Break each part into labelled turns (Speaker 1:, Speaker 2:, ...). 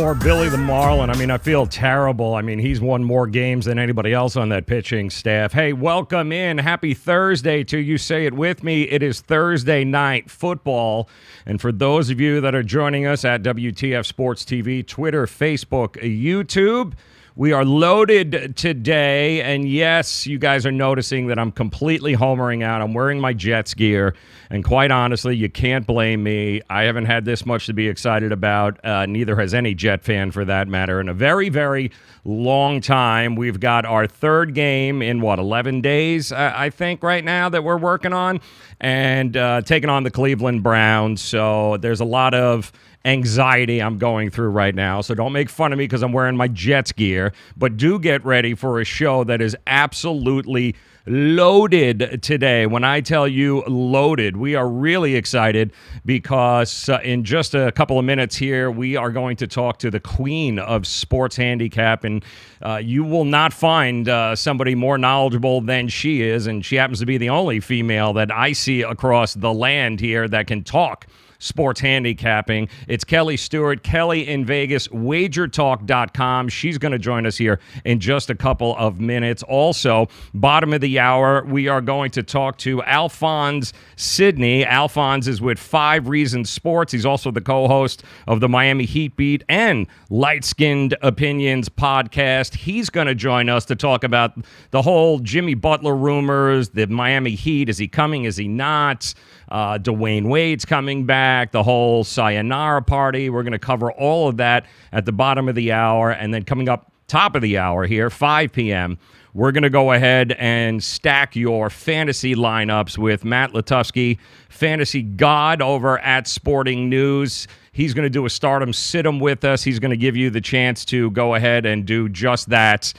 Speaker 1: Poor Billy the Marlin. I mean, I feel terrible. I mean, he's won more games than anybody else on that pitching staff. Hey, welcome in. Happy Thursday to you. Say it with me. It is Thursday night football. And for those of you that are joining us at WTF Sports TV, Twitter, Facebook, YouTube, we are loaded today, and yes, you guys are noticing that I'm completely homering out. I'm wearing my Jets gear, and quite honestly, you can't blame me. I haven't had this much to be excited about. Neither has any Jet fan, for that matter, in a very, very long time. We've got our third game in, 11 days, I think, right now that we're working on, and taking on the Cleveland Browns. So there's a lot of anxiety I'm going through right now, so don't make fun of me because I'm wearing my Jets gear, but do get ready for a show that is absolutely loaded today. When I tell you loaded, we are really excited because in just a couple of minutes here, we are going to talk to the queen of sports handicap, and you will not find somebody more knowledgeable than she is, and she happens to be the only female that I see across the land here that can talk sports handicapping. It's Kelly Stewart, Kelly in Vegas, wagertalk.com. She's going to join us here in just a couple of minutes. Also, bottom of the hour, we are going to talk to Alphonse Sidney. Alphonse is with 5 Reasons Sports. He's also the co-host of the Miami Heat Beat and Light Skinned Opinions podcast. He's going to join us to talk about the whole Jimmy Butler rumors, the Miami Heat. Is he coming? Is he not? Dwayne Wade's coming back, the whole sayonara party. We're going to cover all of that at the bottom of the hour. And then coming up top of the hour here, 5 p.m., we're going to go ahead and stack your fantasy lineups with Matt Latufsky, fantasy god over at Sporting News. He's going to do a stardom sit-em with us. He's going to give you the chance to go ahead and do just that.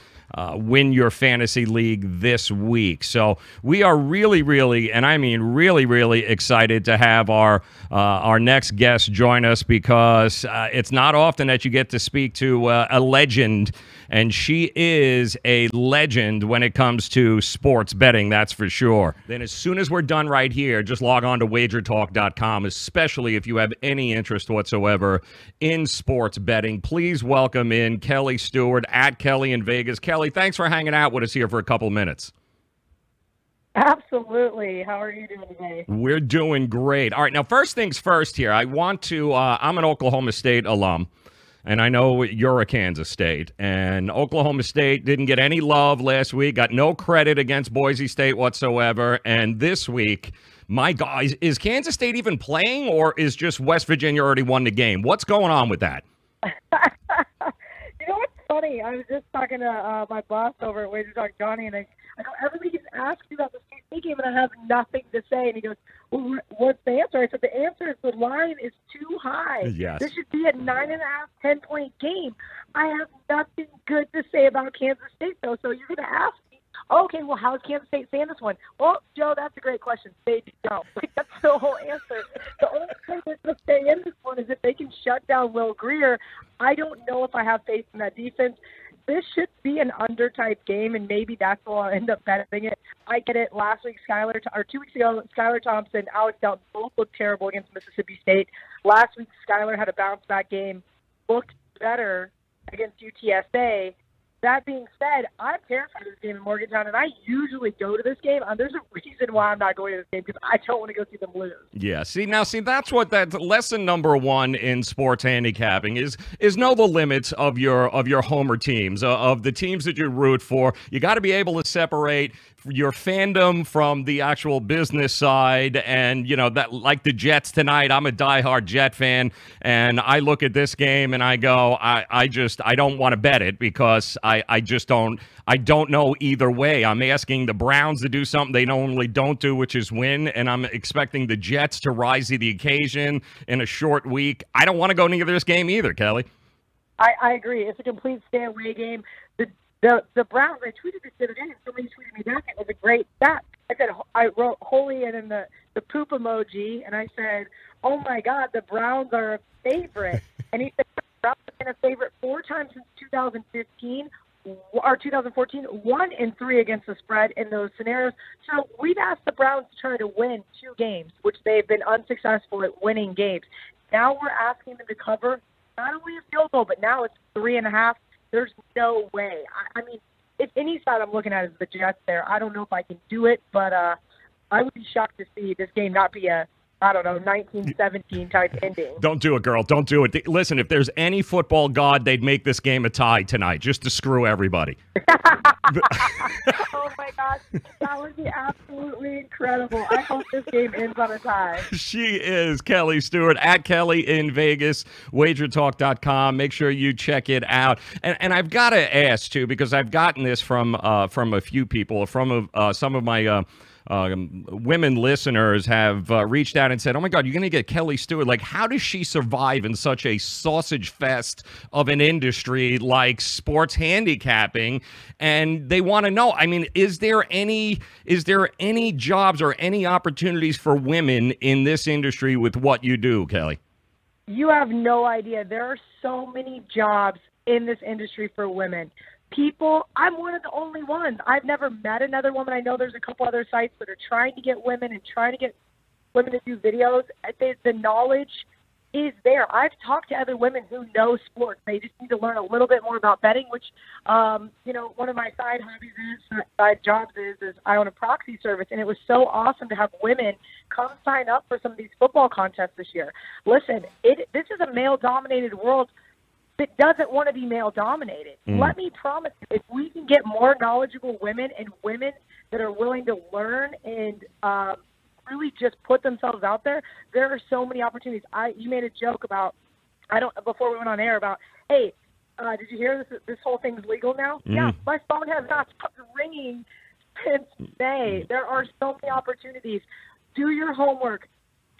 Speaker 1: Win your fantasy league this week. So we are really, and I mean really excited to have our next guest join us, because it's not often that you get to speak to a legend, and she is a legend when it comes to sports betting, that's for sure. Then as soon as we're done right here, just log on to wagertalk.com, especially if you have any interest whatsoever in sports betting. Please welcome in Kelly Stewart at Kelly in Vegas. Kelly, thanks for hanging out with us here for a couple minutes.
Speaker 2: Absolutely. How are you doing today?
Speaker 1: We're doing great. All right, now first things first here. I want to, I'm an Oklahoma State alum, and I know you're a Kansas State, and Oklahoma State didn't get any love last week, got no credit against Boise State whatsoever, and this week, my God, is Kansas State even playing, or is just West Virginia already won the game? What's going on with that?
Speaker 2: You know what's funny? I was just talking to my boss over at Wager Talk, Johnny, and I go, everybody keeps asking about the State game, and I have nothing to say. And he goes, well, what's the answer? I said, the answer is the line is too high.
Speaker 1: Yes.
Speaker 2: This should be a 9.5, 10-point game. I have nothing good to say about Kansas State, though. So you're going to ask me, okay, well, how's Kansas State saying this one? Well, Joe, that's a great question. They don't. That's the whole answer. The only thing that's going to stay in this one is if they can shut down Will Greer. I don't know if I have faith in that defense. This should be an under-type game, and maybe that's why I'll end up betting it. I get it. Last week, 2 weeks ago, Skylar Thompson, Alex Delton both looked terrible against Mississippi State. Last week, Skylar had a bounce-back game, looked better against UTSA. That being said, I'm terrified of this game in Morgantown, and I usually go to this game. There's a reason why I'm not going to this game, because I don't want to go see them lose.
Speaker 1: Yeah, that's what that lesson number one in sports handicapping is know the limits of your homer teams, of the teams that you root for. You got to be able to separate your fandom from the actual business side, and that, like the Jets tonight, I'm a diehard Jet fan, and I look at this game and I go, I don't want to bet it, because I don't know either way. I'm asking the Browns to do something they normally don't do, which is win, and I'm expecting the Jets to rise to the occasion in a short week. I don't want to go near this game either, Kelly.
Speaker 2: I agree. It's a complete stay-away game. The Browns, I tweeted this the other day, and somebody tweeted me back. It was a great stat. I wrote holy and then the poop emoji, and I said, oh, my God, the Browns are a favorite. And he said, the Browns have been a favorite 4 times since 2015 or 2014, 1-3 against the spread in those scenarios. So we've asked the Browns to try to win 2 games, which they've been unsuccessful at winning games. Now we're asking them to cover not only a field goal, but now it's 3.5. There's no way. I mean, if any side I'm looking at is the Jets there, I don't know if I can do it, but I would be shocked to see this game not be a, I don't know, 1917 type ending.
Speaker 1: Don't do it, girl. Don't do it. Listen, if there's any football god, they'd make this game a tie tonight just to screw everybody.
Speaker 2: Oh, my gosh. That would be absolutely incredible. I hope this game ends on a tie.
Speaker 1: She is Kelly Stewart at Kelly in Vegas, wagertalk.com. Make sure you check it out. And I've got to ask, too, because I've gotten this from a few people, from some of my women listeners have reached out and said, oh my God, you're going to get Kelly Stewart. Like, how does she survive in such a sausage fest of an industry like sports handicapping? And they want to know, I mean, is there any jobs or any opportunities for women in this industry with what you do, Kelly?
Speaker 2: You have no idea. There are so many jobs in this industry for women. I'm one of the only ones. I've never met another woman. I know there's a couple other sites that are trying to get women and trying to get women to do videos. The knowledge is there. I've talked to other women who know sports. They just need to learn a little bit more about betting, which, one of my side jobs is I own a proxy service, and it was so awesome to have women come sign up for some of these football contests this year. Listen, this is a male-dominated world that doesn't want to be male-dominated. Let me promise you, if we can get more knowledgeable women and women that are willing to learn and really just put themselves out there, there are so many opportunities. You made a joke about, before we went on air, about, hey, did you hear this whole thing's legal now? Yeah, my phone has not stopped ringing since May. There are so many opportunities. Do your homework.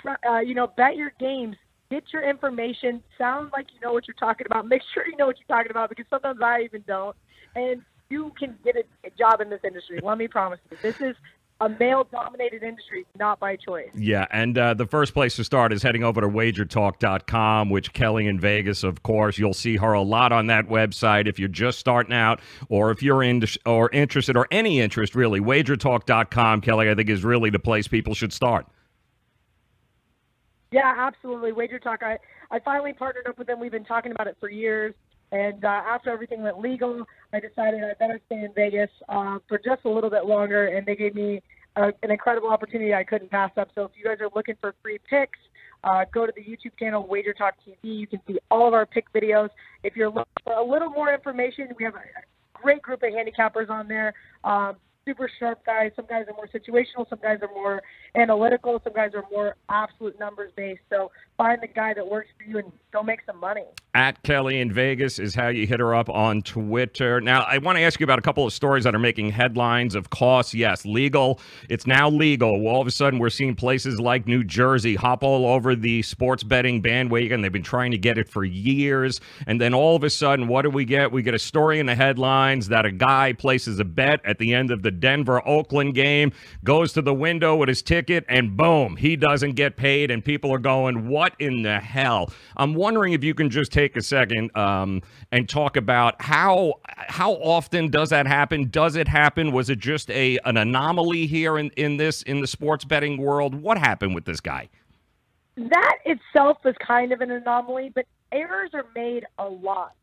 Speaker 2: Bet your games. Get your information. Sound like you know what you're talking about. Make sure you know what you're talking about, because sometimes I even don't. And you can get a job in this industry. Let me promise you. This is a male-dominated industry, not by choice.
Speaker 1: Yeah, and the first place to start is heading over to wagertalk.com, which Kelly in Vegas, of course. You'll see her a lot on that website if you're just starting out, or if you're interested, or any interest, really. Wagertalk.com, Kelly, I think, is really the place people should start.
Speaker 2: Yeah, absolutely. Wager Talk. I finally partnered up with them. We've been talking about it for years. And after everything went legal, I decided I better stay in Vegas for just a little bit longer. And they gave me an incredible opportunity I couldn't pass up. So if you guys are looking for free picks, go to the YouTube channel, Wager Talk TV. You can see all of our pick videos. If you're looking for a little more information, we have a great group of handicappers on there. Super sharp guys. Some guys are more situational. Some guys are more analytical. Some guys are more absolute numbers based. So find the guy that works for you and go make some money.
Speaker 1: At Kelly in Vegas is how you hit her up on Twitter. Now, I want to ask you about a couple of stories that are making headlines. Of course, yes, legal. It's now legal. Well, all of a sudden, we're seeing places like New Jersey hop all over the sports betting bandwagon. They've been trying to get it for years. And then all of a sudden, what do we get? We get a story in the headlines that a guy places a bet at the end of the Denver-Oakland game, goes to the window with his ticket, and boom, he doesn't get paid, and people are going, what in the hell? I'm wondering if you can just take a second and talk about how often does that happen? Does it happen? Was it just an anomaly here in the sports betting world? What happened with this guy?
Speaker 2: That itself is kind of an anomaly, but errors are made a lot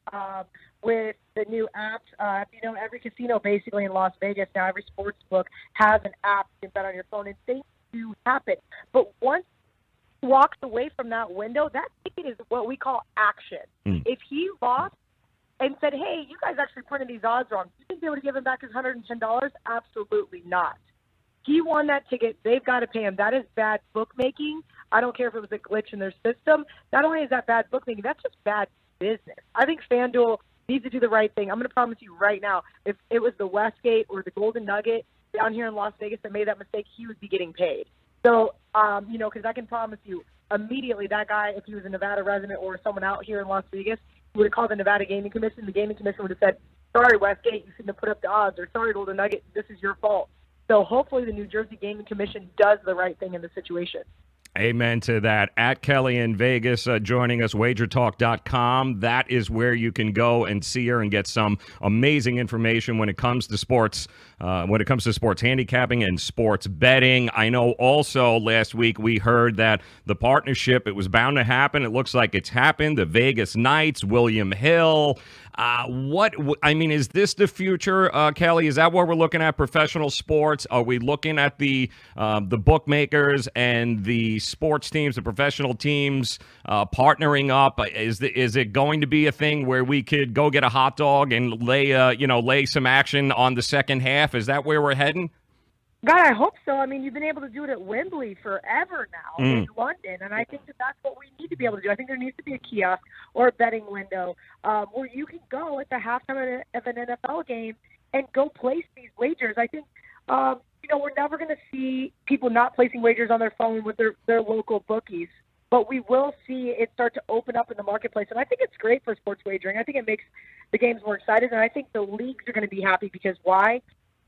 Speaker 2: with the new apps. Every casino basically in Las Vegas now, every sports book has an app you can bet on your phone, and things do happen. But once he walks away from that window, that ticket is what we call action. If he lost and said, hey, you guys actually printed these odds wrong, you think they would have given back his $110? Absolutely not. He won that ticket. They've got to pay him. That is bad bookmaking. I don't care if it was a glitch in their system. Not only is that bad bookmaking, that's just bad business. I think FanDuel needs to do the right thing. I'm going to promise you right now, if it was the Westgate or the Golden Nugget down here in Las Vegas that made that mistake, he would be getting paid. So, because I can promise you, immediately that guy, if he was a Nevada resident or someone out here in Las Vegas, would have called the Nevada Gaming Commission. The Gaming Commission would have said, sorry, Westgate, you shouldn't have put up the odds, or sorry, Golden Nugget, this is your fault. So hopefully the New Jersey Gaming Commission does the right thing in the situation.
Speaker 1: Amen to that. At Kelly in Vegas joining us, wagertalk.com. That is where you can go and see her and get some amazing information when it comes to sports, sports handicapping and sports betting. I know also last week we heard that the partnership, it was bound to happen. It looks like it's happened. The Vegas Knights, William Hill. Is this the future, Kelly? Is that what we're looking at? Professional sports? Are we looking at the bookmakers and the sports teams, the professional teams, partnering up? Is it going to be a thing where we could go get a hot dog and lay some action on the second half? Is that where we're heading?
Speaker 2: God, I hope so. I mean, you've been able to do it at Wembley forever now in London, and I think that that's what we need to be able to do. I think there needs to be a kiosk or a betting window where you can go at the halftime of an NFL game and go place these wagers. I think, we're never going to see people not placing wagers on their phone with their local bookies, but we will see it start to open up in the marketplace, and I think it's great for sports wagering. I think it makes the games more excited, and I think the leagues are going to be happy because why?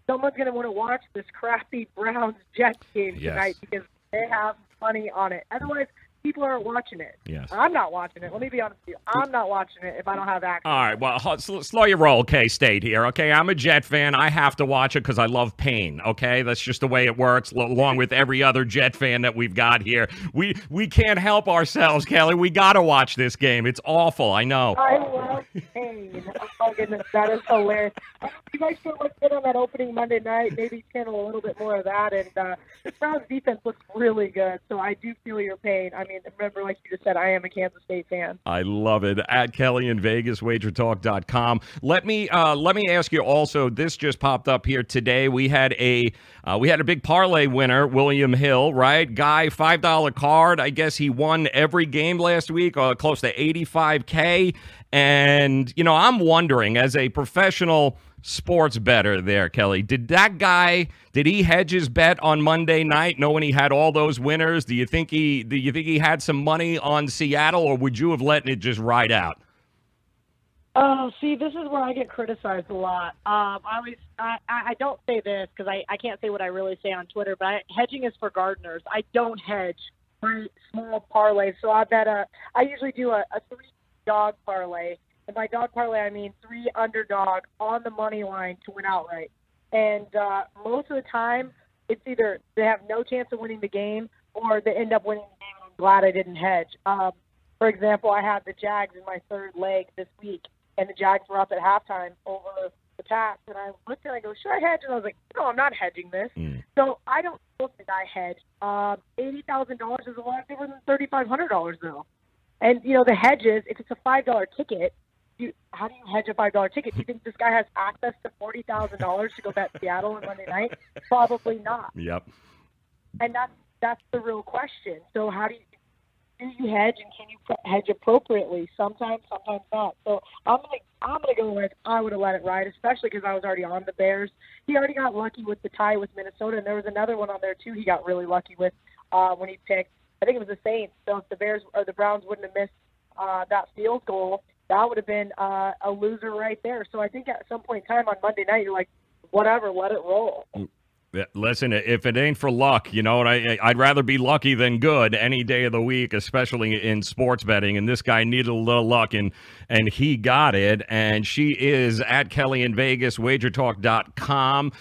Speaker 2: Someone's going to want to watch this crappy Browns-Jets game tonight because they have money on it. Otherwise, people aren't watching it.
Speaker 1: Yes.
Speaker 2: I'm not watching it. Let me be honest with you. I'm not watching it if I don't have access.
Speaker 1: All right, well, slow your roll, K-State here, okay? I'm a Jet fan. I have to watch it because I love pain, okay? That's just the way it works, along with every other Jet fan that we've got here. We can't help ourselves, Kelly. We got to watch this game. It's awful, I know.
Speaker 2: I love pain. Oh, my goodness, that is hilarious. You guys should look good on that opening Monday night. Maybe channel a little bit more of that. And the Browns defense looks really good, so I do feel your pain. I mean, remember, like you just said, I am a Kansas State fan.
Speaker 1: I love it. At Kelly in Vegas, wagertalk.com. Let me ask you also, this just popped up here today. We had a big parlay winner, William Hill, right? Guy, $5 card. I guess he won every game last week, close to $85K. And, I'm wondering, as a professional sports bettor there, Kelly, did he hedge his bet on Monday night knowing he had all those winners? Do you think he had some money on Seattle, or would you have let it just ride out?
Speaker 2: Oh, see, this is where I get criticized a lot. I don't say this because I can't say what I really say on Twitter, but hedging is for gardeners. I don't hedge my small parlays. So I usually do a 3-dog parlay. And by dog parlay, I mean 3 underdog on the money line to win outright. And most of the time, it's either they have no chance of winning the game or they end up winning the game. And I'm glad I didn't hedge. For example, I had the Jags in my third leg this week, and the Jags were up at halftime over the Pats. And I looked and I go, should I hedge? And I was like, no, I'm not hedging this. So I don't think I hedge. $80,000 is a lot different than $3,500 though. And, the hedges, if it's a $5 ticket, how do you hedge a $5 ticket? Do you think this guy has access to $40,000 to go bet Seattle on Monday night? Probably not.
Speaker 1: Yep.
Speaker 2: And that's the real question. So how do you hedge, and can you hedge appropriately? Sometimes not. So I'm gonna go with I would have let it ride, especially because I was already on the Bears. He already got lucky with the tie with Minnesota, and there was another one on there too. He got really lucky with when he picked. I think it was the Saints. So if the Bears or the Browns wouldn't have missed that field goal, that would have been a loser right there. So I think at some point in time on Monday night, you're like, whatever, let it roll.
Speaker 1: Listen, if it ain't for luck, I'd rather be lucky than good any day of the week, especially in sports betting. And this guy needed a little luck, and he got it. And she is at Kelly in Vegas, wagertalk.com.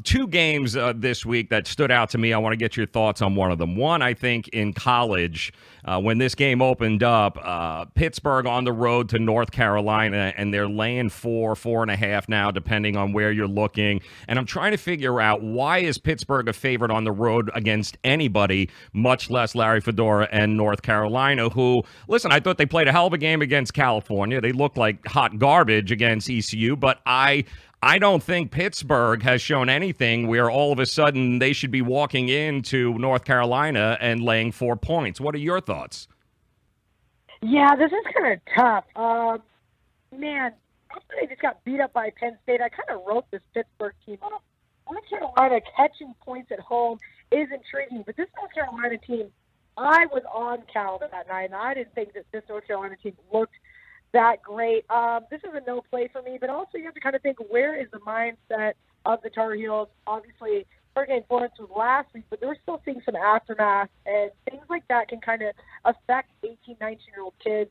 Speaker 1: 2 games this week that stood out to me. I want to get your thoughts on one of them. One, I think in college, when this game opened up, Pittsburgh on the road to North Carolina, and they're laying 4.5 now, depending on where you're looking. And I'm trying to figure out, why is Pittsburgh a favorite on the road against anybody, much less Larry Fedora and North Carolina, who, listen, I thought they played a hell of a game against California. They looked like hot garbage against ECU, but I don't think Pittsburgh has shown anything where all of a sudden they should be walking into North Carolina and laying 4 points. What are your thoughts?
Speaker 2: Yeah, this is kind of tough. Man, after they just got beat up by Penn State, I kind of wrote this Pittsburgh team off. North Carolina catching points at home is intriguing, but this North Carolina team, I was on Cal that night, and I didn't think that this North Carolina team looked that great. This is a no play for me, but also you have to kind of think, where is the mindset of the Tar Heels? Obviously, Hurricane Florence was last week, but we're still seeing some aftermath, and things like that can kind of affect 18, 19-year-old kids.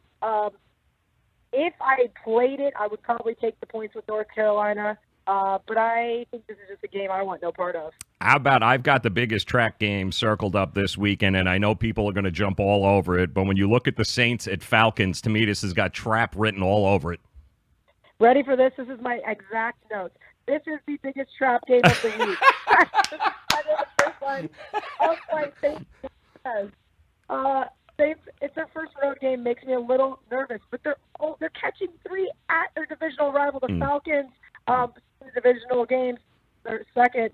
Speaker 2: If I played it, I would probably take the points with North Carolina, but I think this is just a game I want no part of.
Speaker 1: How about I've got the biggest track game circled up this weekend, and I know people are going to jump all over it, but when you look at the Saints at Falcons, to me this has got trap written all over it.
Speaker 2: Ready for this? This is my exact notes. This is the biggest trap game of the week. I know the first line of my Saints says. It's their first road game, makes me a little nervous, but they're catching 3 at their divisional rival, the Falcons. Divisional games, their second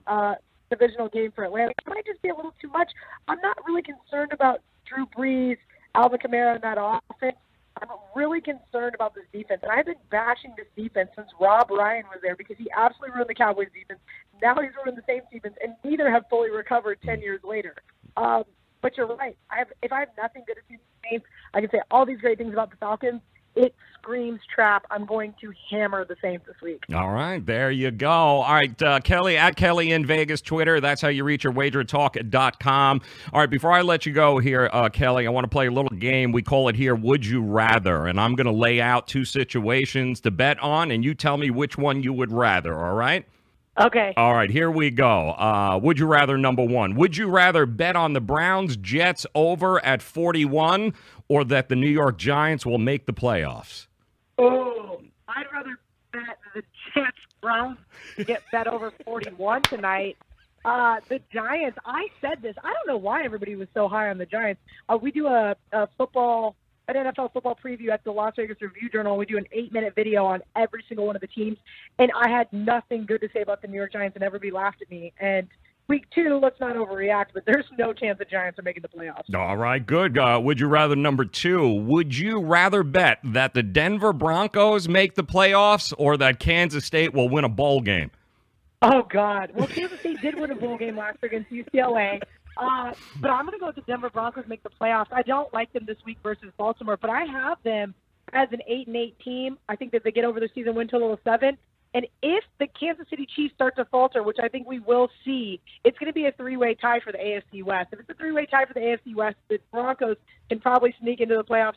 Speaker 2: divisional game for Atlanta. It might just be a little too much. I'm not really concerned about Drew Brees, Alvin Kamara, and that offense. I'm really concerned about this defense, and I've been bashing this defense since Rob Ryan was there because he absolutely ruined the Cowboys defense. Now he's ruined the Saints defense, and neither have fully recovered 10 years later. But you're right. If I have nothing good to see in the Saints, I can say all these great things about the Falcons. It screams trap. I'm going to hammer the Saints this week.
Speaker 1: All right, there you go. All right, Kelly, at Kelly in Vegas, Twitter. That's how you reach her, wagertalk.com. All right, before I let you go here, Kelly, I want to play a little game. We call it here, Would You Rather? And I'm going to lay out 2 situations to bet on, and you tell me which one you would rather, all right?
Speaker 2: Okay.
Speaker 1: All right, here we go. Would you rather, number 1, would you rather bet on the Browns-Jets over at 41 or that the New York Giants will make the playoffs?
Speaker 2: Oh, I'd rather bet the Jets-Browns get bet over 41 tonight. The Giants, I said this. I don't know why everybody was so high on the Giants. We do an NFL football preview at the Las Vegas Review-Journal. We do an 8-minute video on every single one of the teams, and I had nothing good to say about the New York Giants, and everybody laughed at me. And week 2, let's not overreact, but there's no chance the Giants are making the playoffs.
Speaker 1: All right, good. Would you rather, number 2, would you rather bet that the Denver Broncos make the playoffs or that Kansas State will win a bowl game?
Speaker 2: Oh, God. Well, Kansas State did win a bowl game last year against UCLA. But I'm going to go with the Denver Broncos make the playoffs. I don't like them this week versus Baltimore, but I have them as an 8-8 team. I think that they get over the season win total of 7. And if the Kansas City Chiefs start to falter, which I think we will see, it's going to be a 3-way tie for the AFC West. If it's a 3-way tie for the AFC West, the Broncos can probably sneak into the playoffs.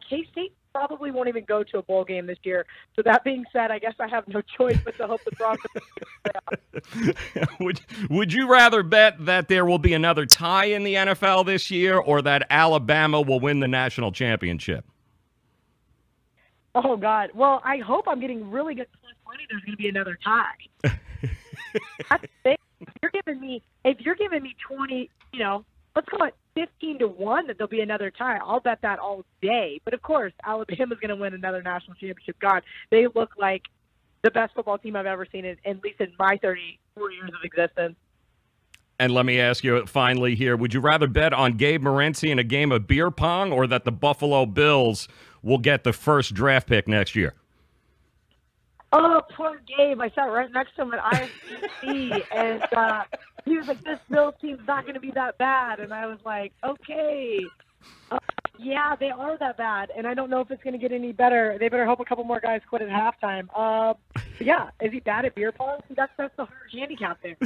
Speaker 2: K-State probably won't even go to a bowl game this year. So that being said, I guess I have no choice but to hope the Broncos.
Speaker 1: Would you rather bet that there will be another tie in the NFL this year or that Alabama will win the national championship?
Speaker 2: Oh, God. Well, I hope I'm getting really good plus money. There's going to be another tie. That's the thing. If you're giving me 20, let's call it 15-1 that there'll be another tie. I'll bet that all day. But, of course, Alabama's going to win another national championship. God, they look like the best football team I've ever seen, at least in my 34 years of existence.
Speaker 1: And let me ask you finally here, would you rather bet on Gabe Morency in a game of beer pong or that the Buffalo Bills will get the first draft pick next year?
Speaker 2: Oh, poor Gabe. I sat right next to him at ISBC, and he was like, this Bills team's not going to be that bad. And I was like, okay. Yeah, they are that bad, and I don't know if it's going to get any better. They better hope a couple more guys quit at halftime. Yeah, is he bad at beer pong? That's the hard handicap there.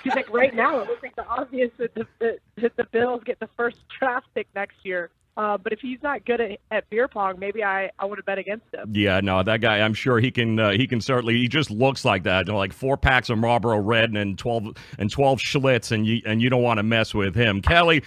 Speaker 2: He's like, right now, it looks like the obvious that the Bills get the first draft pick next year. But if he's not good at beer pong, maybe I would have bet against him.
Speaker 1: Yeah, no, that guy, I'm sure he can certainly. He just looks like that, like 4 packs of Marlboro Red and 12 Schlitz, and you don't want to mess with him. Kelly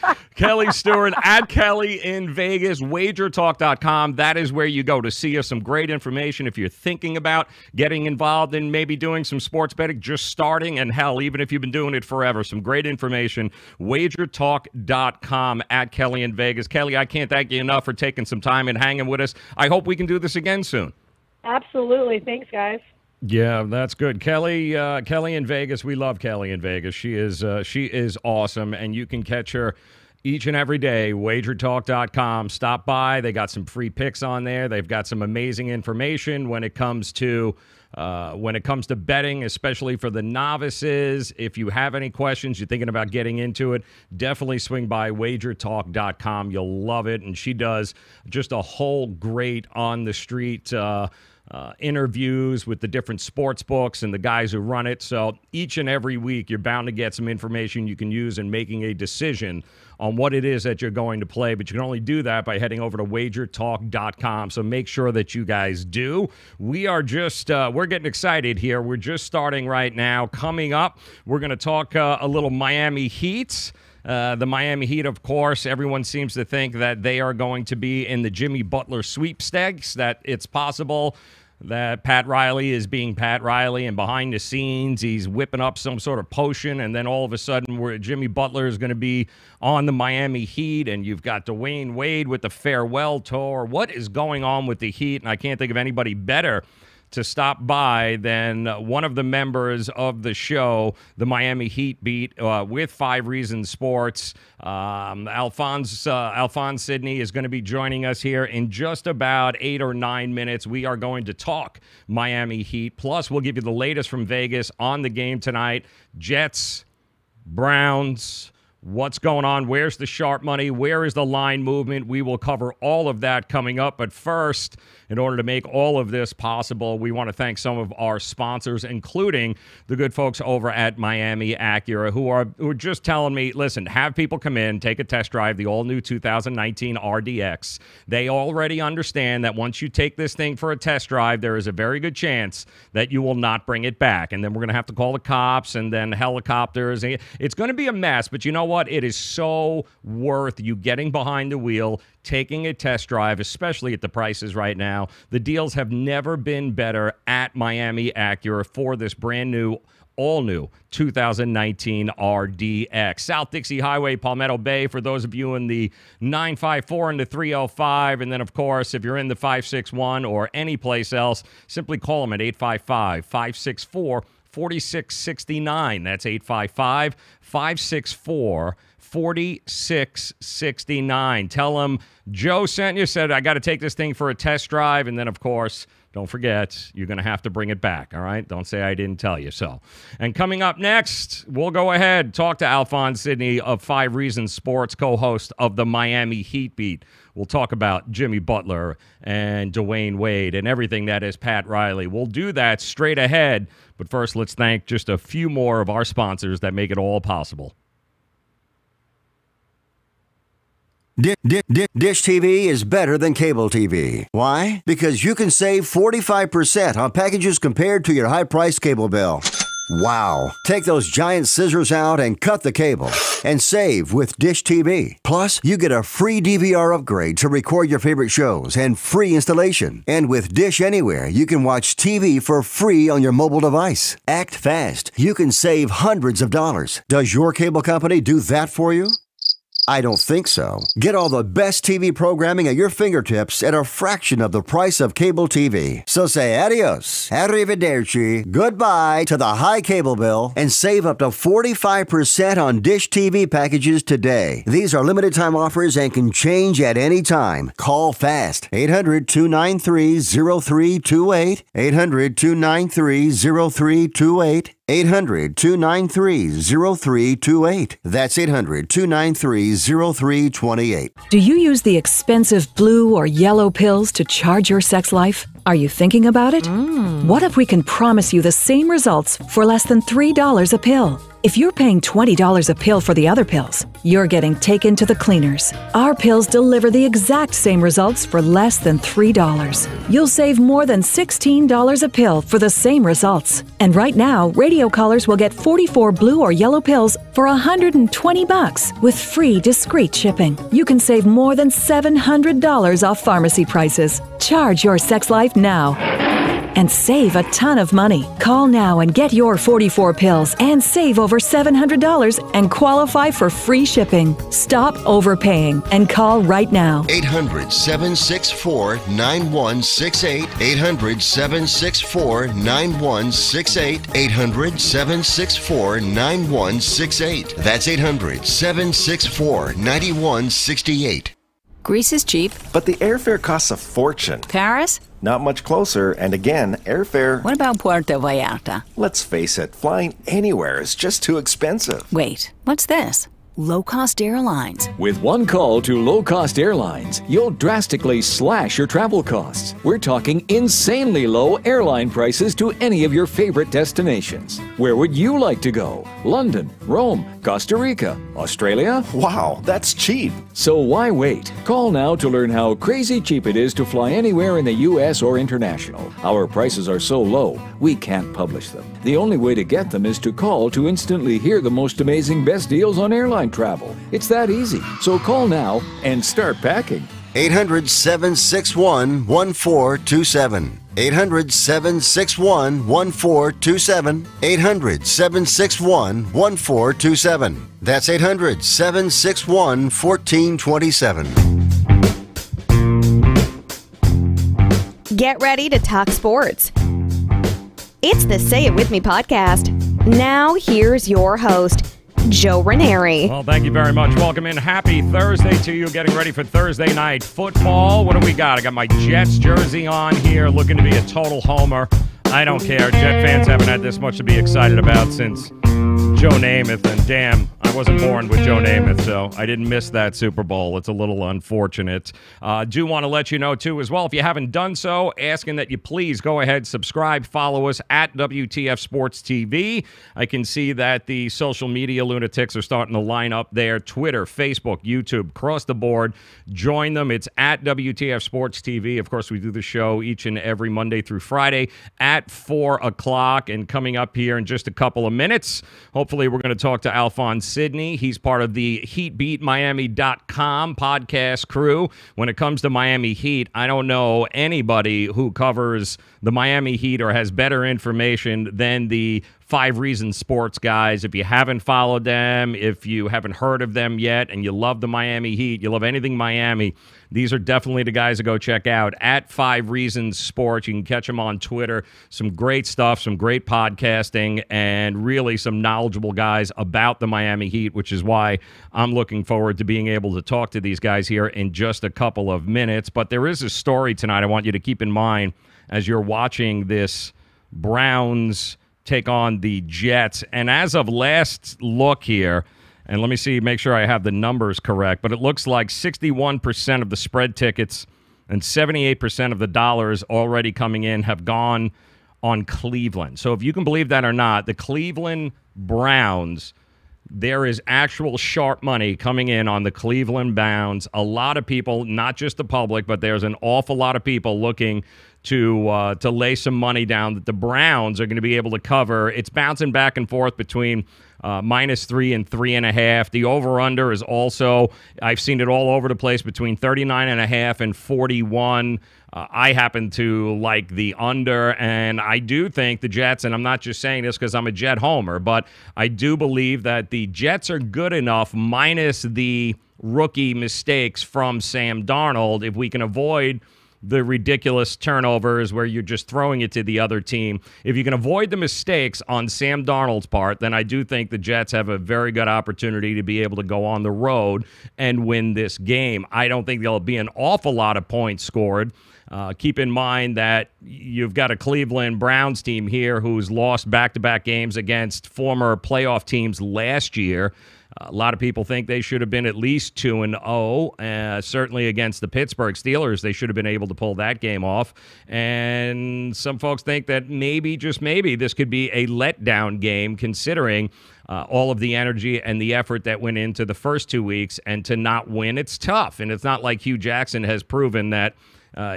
Speaker 1: Stewart at Kelly in Vegas, wagertalk.com. That is where you go to see us some great information if you're thinking about getting involved in maybe doing some sports betting, just starting, and hell, even if you've been doing it forever, some great information. Wagertalk.com at Kelly in Vegas. Kelly, I can't thank you enough for taking some time and hanging with us. I hope we can do this again soon.
Speaker 2: Absolutely. Thanks, guys.
Speaker 1: Yeah, that's good. Kelly in Vegas. We love Kelly in Vegas. She is awesome, and you can catch her each and every day. Wagertalk.com. Stop by. They got some free picks on there. They've got some amazing information when it comes to betting, especially for the novices. If you have any questions, you're thinking about getting into it, definitely swing by wagertalk.com. You'll love it. And she does just a whole great on the street interviews with the different sports books and the guys who run it. So each and every week, you're bound to get some information you can use in making a decision on what it is that you're going to play. But you can only do that by heading over to wagertalk.com. So make sure that you guys do. We are just, we're getting excited here. We're just starting right now. Coming up, we're going to talk a little Miami Heat. The Miami Heat, of course, everyone seems to think that they are going to be in the Jimmy Butler sweepstakes, that it's possible that Pat Riley is being Pat Riley, and behind the scenes he's whipping up some sort of potion, and then all of a sudden Jimmy Butler is going to be on the Miami Heat, and you've got Dwayne Wade with the farewell tour. What is going on with the Heat? And I can't think of anybody better to stop by than one of the members of the show, the Miami Heat Beat, with 5 Reasons Sports. Alphonse Sidney is going to be joining us here in just about 8 or 9 minutes. We are going to talk Miami Heat. Plus, we'll give you the latest from Vegas on the game tonight. Jets, Browns, what's going on? Where's the sharp money? Where is the line movement? We will cover all of that coming up. But first, in order to make all of this possible, we want to thank some of our sponsors, including the good folks over at Miami Acura, who are just telling me, listen, have people come in, take a test drive, the all-new 2019 RDX. They already understand that once you take this thing for a test drive, there is a very good chance that you will not bring it back. And then we're going to have to call the cops and then helicopters. It's going to be a mess, but you know what? It is so worth you getting behind the wheel, taking a test drive, especially at the prices right now. The deals have never been better at Miami Acura for this brand new, all new 2019 RDX. South Dixie Highway, Palmetto Bay, for those of you in the 954 and the 305. And then, of course, if you're in the 561 or any place else, simply call them at 855-564-4669. That's 855-564-4669. Tell them Joe sent you, said, I got to take this thing for a test drive. And then, of course, don't forget, you're going to have to bring it back, all right? Don't say I didn't tell you so. And coming up next, we'll go ahead, talk to Alphonse Sidney of 5 Reasons Sports, co-host of the Miami Heat Beat. We'll talk about Jimmy Butler and Dwayne Wade and everything that is Pat Riley. We'll do that straight ahead. But first, let's thank just a few more of our sponsors that make it all possible.
Speaker 3: Dish TV is better than cable TV. Why? Because you can save 45% on packages compared to your high-priced cable bill. Wow. Take those giant scissors out and cut the cable and save with Dish TV. Plus, you get a free DVR upgrade to record your favorite shows and free installation. And with Dish Anywhere, you can watch TV for free on your mobile device. Act fast. You can save hundreds of dollars. Does your cable company do that for you? I don't think so. Get all the best TV programming at your fingertips at a fraction of the price of cable TV. So say adios, arrivederci, goodbye to the high cable bill and save up to 45% on Dish TV packages today. These are limited time offers and can change at any time. Call fast. 800-293-0328. 800-293-0328. 800-293-0328. That's 800-293-0328.
Speaker 4: Do you use the expensive blue or yellow pills to charge your sex life? Are you thinking about it? What if we can promise you the same results for less than $3 a pill? If you're paying $20 a pill for the other pills, you're getting taken to the cleaners. Our pills deliver the exact same results for less than $3. You'll save more than $16 a pill for the same results. And right now, radio callers will get 44 blue or yellow pills for $120 with free discreet shipping. You can save more than $700 off pharmacy prices. Charge your sex life now and save a ton of money. Call now and get your 44 pills and save over $700 and qualify for free shipping. Stop overpaying and call right now.
Speaker 3: 800-764-9168. 800-764-9168. 800-764-9168. That's 800-764-9168.
Speaker 5: Greece is cheap.
Speaker 6: But the airfare costs a fortune.
Speaker 5: Paris?
Speaker 6: Not much closer, and again, airfare...
Speaker 5: What about Puerto Vallarta?
Speaker 6: Let's face it, flying anywhere is just too expensive.
Speaker 5: Wait, what's this? low-cost airlines.
Speaker 7: With one call to low-cost airlines, you'll drastically slash your travel costs. We're talking insanely low airline prices to any of your favorite destinations. Where would you like to go? London, Rome, Costa Rica, Australia?
Speaker 6: Wow, that's cheap.
Speaker 7: So why wait? Call now to learn how crazy cheap it is to fly anywhere in the U.S. or international. Our prices are so low, we can't publish them. The only way to get them is to call to instantly hear the most amazing best deals on airline travel. It's that easy. So call now and start packing.
Speaker 3: 800-761-1427. 800-761-1427. 800-761-1427. That's 800-761-1427.
Speaker 8: Get ready to talk sports. It's the Say It With Me podcast. Now, here's your host, Joe Raineri.
Speaker 1: Well, thank you very much. Welcome in. Happy Thursday to you. Getting ready for Thursday night football. What do we got? I got my Jets jersey on here, looking to be a total homer. I don't care. Jet fans haven't had this much to be excited about since Joe Namath, and damn, I wasn't born with Joe Namath, so I didn't miss that Super Bowl. It's a little unfortunate. Do want to let you know, too, as well, if you haven't done so, asking that you please go ahead, subscribe, follow us at WTF Sports TV. I can see that the social media lunatics are starting to line up there. Twitter, Facebook, YouTube, across the board. Join them. It's at WTF Sports TV. Of course, we do the show each and every Monday through Friday at 4 o'clock. And coming up here in just a couple of minutes, hopefully we're going to talk to Alphonse Sidney. He's part of the HeatBeatMiami.com podcast crew. When it comes to Miami Heat, I don't know anybody who covers the Miami Heat or has better information than the 5 Reasons Sports guys. If you haven't followed them, if you haven't heard of them yet, and you love the Miami Heat, you love anything Miami, these are definitely the guys to go check out at 5 Reasons Sports. You can catch them on Twitter. Some great stuff, some great podcasting, and really some knowledgeable guys about the Miami Heat, which is why I'm looking forward to being able to talk to these guys here in just a couple of minutes. But there is a story tonight I want you to keep in mind as you're watching this Browns take on the Jets. And as of last look here, and let me see, make sure I have the numbers correct, but it looks like 61% of the spread tickets and 78% of the dollars already coming in have gone on Cleveland. So if you can believe that or not, the Cleveland Browns, there is actual sharp money coming in on the Cleveland Browns. A lot of people, not just the public, but there's an awful lot of people looking to lay some money down that the Browns are going to be able to cover. It's bouncing back and forth between -3 and 3.5. The over-under is also, I've seen it all over the place, between 39.5 and 41. I happen to like the under, and I do think the Jets, and I'm not just saying this because I'm a Jet homer, but I do believe that the Jets are good enough, minus the rookie mistakes from Sam Darnold, if we can avoid the ridiculous turnovers where you're just throwing it to the other team. If you can avoid the mistakes on Sam Darnold's part, then I do think the Jets have a very good opportunity to be able to go on the road and win this game. I don't think there'll be an awful lot of points scored. Keep in mind that you've got a Cleveland Browns team here who's lost back-to-back games against former playoff teams last year. A lot of people think they should have been at least 2-0. Certainly against the Pittsburgh Steelers, they should have been able to pull that game off. And some folks think that maybe, just maybe, this could be a letdown game considering all of the energy and the effort that went into the first 2 weeks. And to not win, it's tough. And it's not like Hugh Jackson has proven that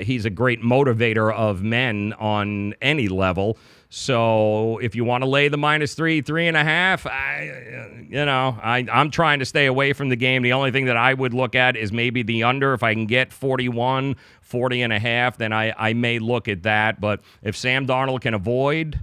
Speaker 1: he's a great motivator of men on any level. So if you want to lay the -3, 3.5, I'm trying to stay away from the game. The only thing that I would look at is maybe the under. If I can get 41, 40.5, then I may look at that. But if Sam Darnold can avoid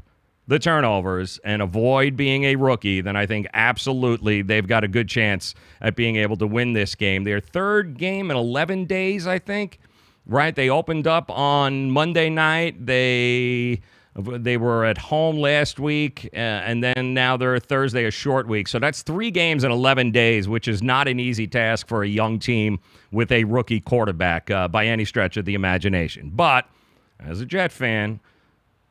Speaker 1: the turnovers and avoid being a rookie, then I think absolutely they've got a good chance at being able to win this game. Their third game in 11 days, I think. Right? They opened up on Monday night. They were at home last week, and then now they're Thursday, a short week. So that's 3 games in 11 days, which is not an easy task for a young team with a rookie quarterback by any stretch of the imagination. But as a Jet fan,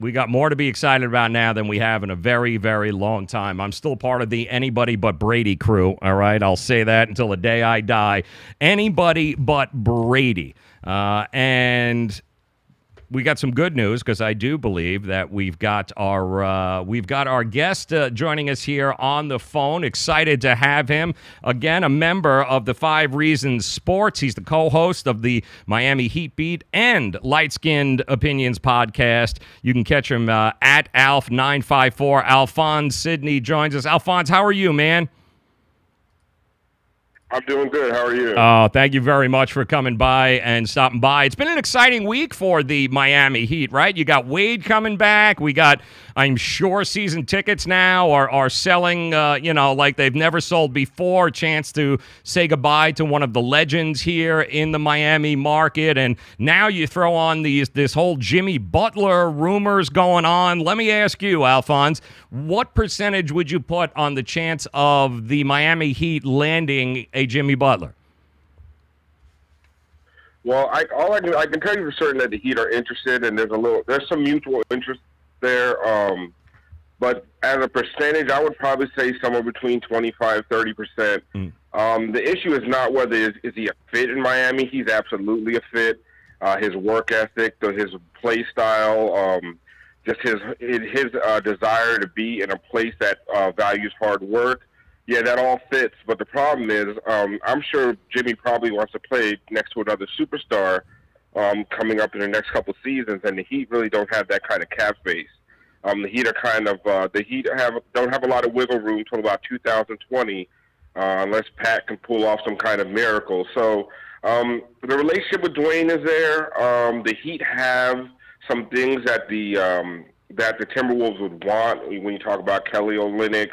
Speaker 1: We got more to be excited about now than we have in a very, very long time. I'm still part of the anybody but Brady crew, all right? I'll say that until the day I die. Anybody but Brady. And we got some good news because I do believe that we've got our guest joining us here on the phone. Excited to have him. Again, a member of the 5 Reasons Sports. He's the co-host of the Miami Heat Beat and Light Skinned Opinions podcast. You can catch him at Alf954. Alphonse Sidney joins us. Alphonse, how are you, man?
Speaker 9: I'm doing good. How are you?
Speaker 1: Oh, thank you very much for coming by and stopping by. It's been an exciting week for the Miami Heat, right? You got Wade coming back. We got, I'm sure, season tickets now are selling, like they've never sold before. Chance to say goodbye to one of the legends here in the Miami market. And now you throw on this whole Jimmy Butler rumors going on. Let me ask you, Alphonse, what percentage would you put on the chance of the Miami Heat landing a Jimmy Butler?
Speaker 9: Well, I can tell you for certain that the Heat are interested, and there's some mutual interest there. But as a percentage, I would probably say somewhere between 25-30%. The issue is not whether is he a fit in Miami. He's absolutely a fit. His work ethic, his play style, just his desire to be in a place that values hard work. Yeah, that all fits. But the problem is, I'm sure Jimmy probably wants to play next to another superstar coming up in the next couple seasons, and the Heat really don't have that kind of cap space. The Heat are don't have a lot of wiggle room till about 2020, unless Pat can pull off some kind of miracle. So the relationship with Dwayne is there. The Heat have some things that the Timberwolves would want when you talk about Kelly Olynyk,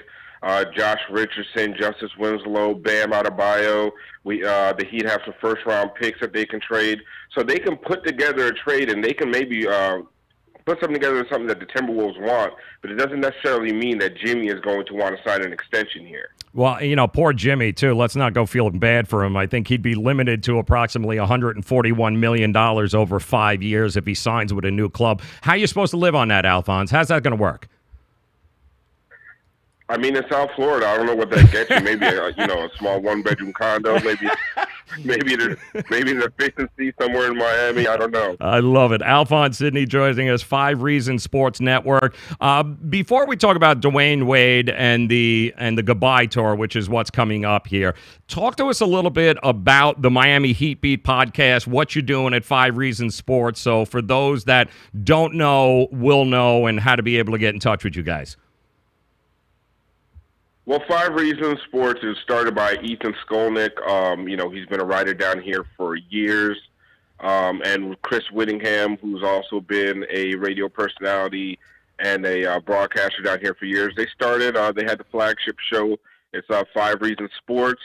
Speaker 9: Josh Richardson, Justice Winslow, Bam Adebayo. The Heat have some first-round picks that they can trade. So they can put together a trade, and they can maybe put something together, something that the Timberwolves want, but it doesn't necessarily mean that Jimmy is going to want to sign an extension here.
Speaker 1: Well, poor Jimmy, too. Let's not go feeling bad for him. I think he'd be limited to approximately $141 million over 5 years if he signs with a new club. How are you supposed to live on that, Alphonse? How's that going to work?
Speaker 9: I mean, in South Florida, I don't know what that gets you. Maybe a small 1-bedroom condo. Maybe the efficiency somewhere in Miami. I don't know.
Speaker 1: I love it. Alphonse Sidney joining us, 5 Reasons Sports Network. Before we talk about Dwayne Wade and the goodbye tour, which is what's coming up here, talk to us a little bit about the Miami Heat Beat podcast, what you're doing at 5 Reasons Sports. So for those that don't know, will know, and how to be able to get in touch with you guys.
Speaker 9: Well, 5 Reasons Sports is started by Ethan Skolnick. He's been a writer down here for years. And Chris Whittingham, who's also been a radio personality and a broadcaster down here for years. They started, they had the flagship show. It's 5 Reasons Sports.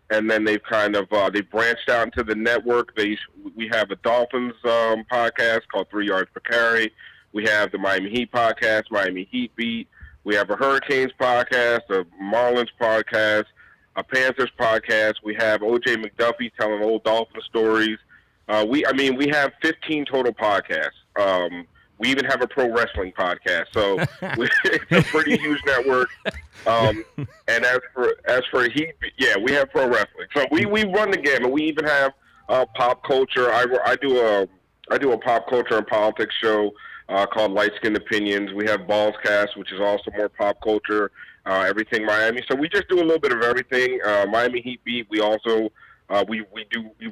Speaker 9: And then they've they branched out into the network. We have a Dolphins podcast called 3 Yards Per Carry. We have the Miami Heat podcast, Miami Heat Beat. We have a Hurricanes podcast, a Marlins podcast, a Panthers podcast. We have O.J. McDuffie telling old Dolphin stories. We have 15 total podcasts. We even have a pro wrestling podcast. So it's a pretty huge network. And as for Heat, yeah, we have pro wrestling. So we run the gamut. We even have pop culture. I do a pop culture and politics show called Light Skinned Opinions. We have Ballscast, which is also more pop culture, everything Miami. So we just do a little bit of everything. Miami Heat Beat, we also we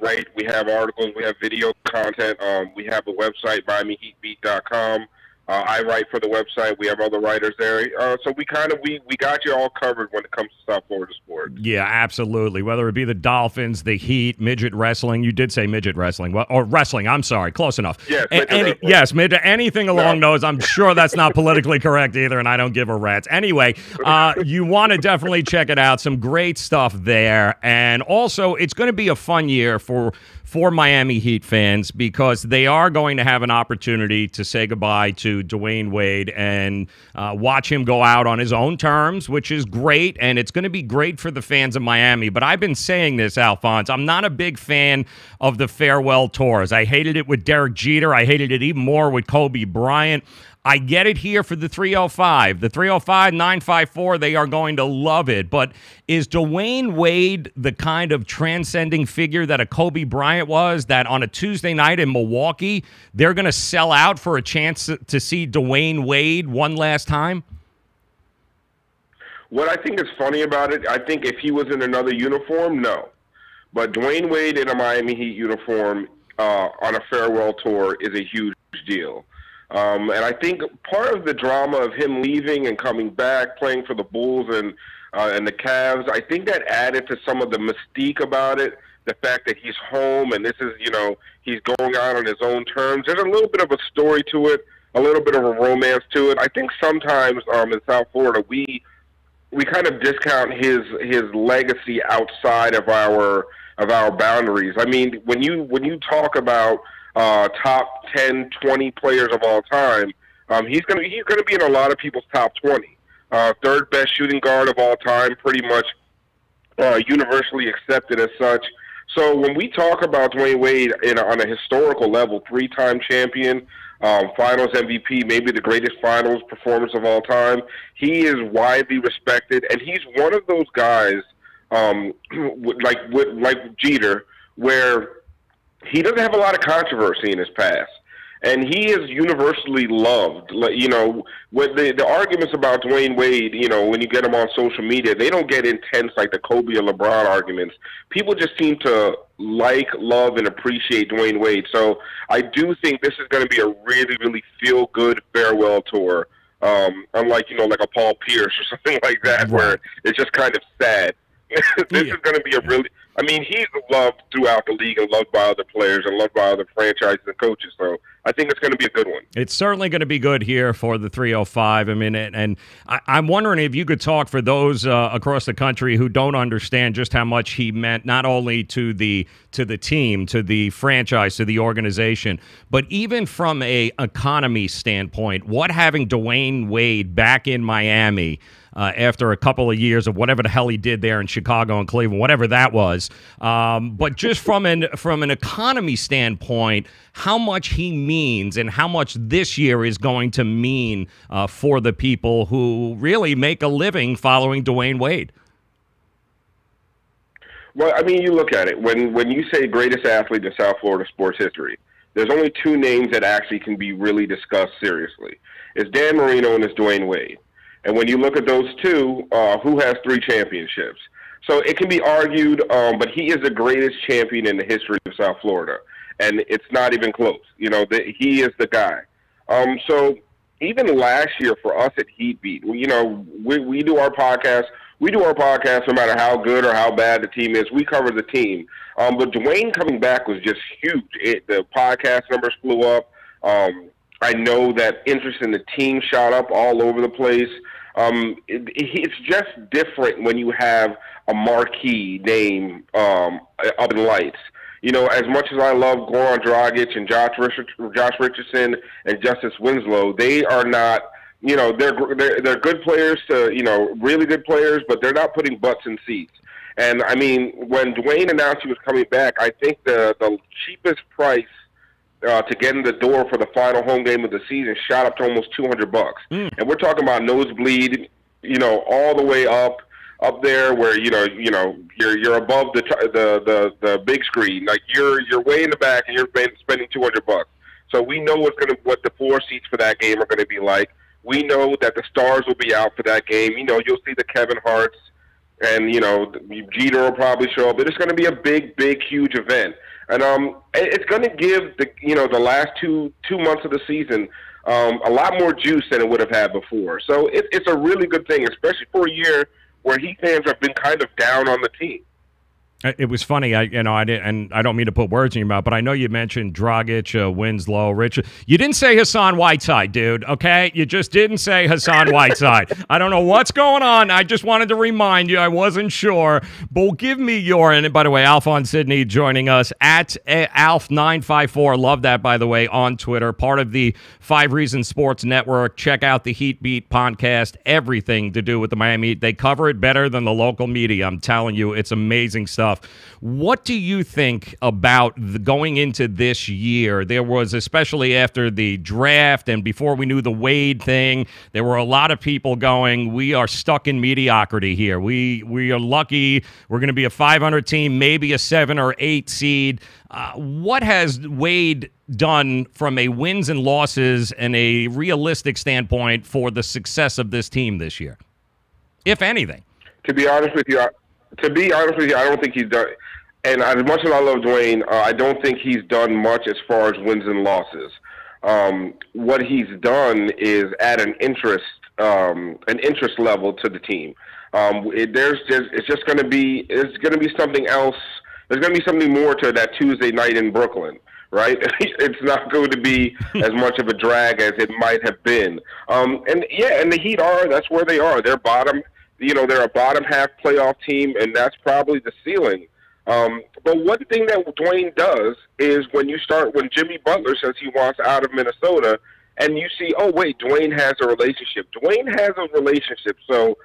Speaker 9: write, we have articles, we have video content. We have a website, MiamiHeatBeat.com. I write for the website. We have other writers there. So we got you all covered when it comes to South Florida sports.
Speaker 1: Yeah, absolutely. Whether it be the Dolphins, the Heat, midget wrestling. You did say midget wrestling. Well, or wrestling. I'm sorry. Close enough.
Speaker 9: Yes,
Speaker 1: anything along those. I'm sure that's not politically correct either, and I don't give a rat's. Anyway, you want to definitely check it out. Some great stuff there. And also, it's going to be a fun year for for Miami Heat fans, because they are going to have an opportunity to say goodbye to Dwayne Wade and watch him go out on his own terms, which is great, and it's going to be great for the fans of Miami. But I've been saying this, Alphonse, I'm not a big fan of the farewell tours. I hated it with Derek Jeter. I hated it even more with Kobe Bryant. I get it here for the 305. The 305-954, they are going to love it. But is Dwayne Wade the kind of transcending figure that a Kobe Bryant was, that on a Tuesday night in Milwaukee, they're going to sell out for a chance to see Dwayne Wade one last time?
Speaker 9: What I think is funny about it, I think if he was in another uniform, no. But Dwayne Wade in a Miami Heat uniform on a farewell tour is a huge deal. And I think part of the drama of him leaving and coming back, playing for the Bulls and the Cavs, I think that added to some of the mystique about it. The fact that he's home and this is, he's going out on his own terms. There's a little bit of a story to it, a little bit of a romance to it. I think sometimes in South Florida we kind of discount his legacy outside of our boundaries. I mean, when you talk about top 10, 20 players of all time, he's gonna be in a lot of people's top 20. Third best shooting guard of all time, pretty much universally accepted as such. So when we talk about Dwayne Wade on a historical level, 3-time champion, Finals MVP, maybe the greatest Finals performance of all time, he is widely respected, and he's one of those guys, like Jeter, where he doesn't have a lot of controversy in his past, and he is universally loved. With the arguments about Dwayne Wade, when you get him on social media, they don't get intense like the Kobe or LeBron arguments. People just seem to love, and appreciate Dwayne Wade. So I do think this is going to be a really, really feel-good farewell tour, unlike, like a Paul Pierce or something like that, where it's just kind of sad. This is going to be he's loved throughout the league and loved by other players and loved by other franchises and coaches. So I think it's going to be a good one.
Speaker 1: It's certainly going to be good here for the 305. I mean, and I'm wondering if you could talk for those across the country who don't understand just how much he meant, not only to the team, to the franchise, to the organization, but even from a economy standpoint, what having Dwayne Wade back in Miami after a couple of years of whatever the hell he did there in Chicago and Cleveland, whatever that was. But just from an economy standpoint, how much he means and how much this year is going to mean for the people who really make a living following Dwayne Wade.
Speaker 9: Well, I mean, you look at it. When you say greatest athlete in South Florida sports history, there's only two names that actually can be really discussed seriously. It's Dan Marino and it's Dwayne Wade. And when you look at those two, who has 3 championships? So it can be argued, but he is the greatest champion in the history of South Florida. And it's not even close. He is the guy. So even last year for us at Heat Beat, we do our podcast. We do our podcast no matter how good or how bad the team is. We cover the team. But Dwayne coming back was just huge. The podcast numbers flew up. I know that interest in the team shot up all over the place. It's just different when you have a marquee name up in lights. As much as I love Goran Dragic and Josh Richardson and Justice Winslow, they are not. They're good players to really good players, but they're not putting butts in seats. And I mean, when Dwayne announced he was coming back, I think the cheapest price to get in the door for the final home game of the season shot up to almost $200. And we're talking about nosebleed, all the way up there where you're above the big screen, like you're way in the back and you're spending $200. So we know what the floor seats for that game are going to be like. We know that the stars will be out for that game. You'll see the Kevin Harts, and Jeter will probably show up. But it's going to be a big, huge event. And it's going to give the last two months of the season a lot more juice than it would have had before. So it's a really good thing, especially for a year where Heat fans have been kind of down on the team.
Speaker 1: It was funny. I didn't, and I don't mean to put words in your mouth, but I know you mentioned Dragic, Winslow, Richard. You didn't say Hassan Whiteside, dude. Okay, you just didn't say Hassan Whiteside. I don't know what's going on. I just wanted to remind you. I wasn't sure, but give me your. And by the way, Alphonse Sidney joining us at Alf954. Love that, by the way, on Twitter. Part of the 5 Reasons Sports Network. Check out the Heat Beat podcast. Everything to do with the Miami Heat. They cover it better than the local media. I'm telling you, it's amazing stuff. What do you think about going into this year? There was, especially after the draft and before we knew the Wade thing, there were a lot of people going, we are stuck in mediocrity here. We are lucky. We're going to be a 500 team, maybe a 7 or 8 seed. What has Wade done from a wins and losses and a realistic standpoint for the success of this team this year, if anything?
Speaker 9: To be honest with you, I don't think he's done. And as much as I love Dwayne, I don't think he's done much as far as wins and losses. What he's done is add an interest level to the team. It's going to be something else. There's going to be something more to that Tuesday night in Brooklyn, right? It's not going to be as much of a drag as it might have been. And the Heat that's where they are. They're bottom. They're a bottom half playoff team, and that's probably the ceiling. But one thing that Dwayne does is when Jimmy Butler says he wants out of Minnesota, and you see, oh wait, Dwayne has a relationship. Dwayne has a relationship. So,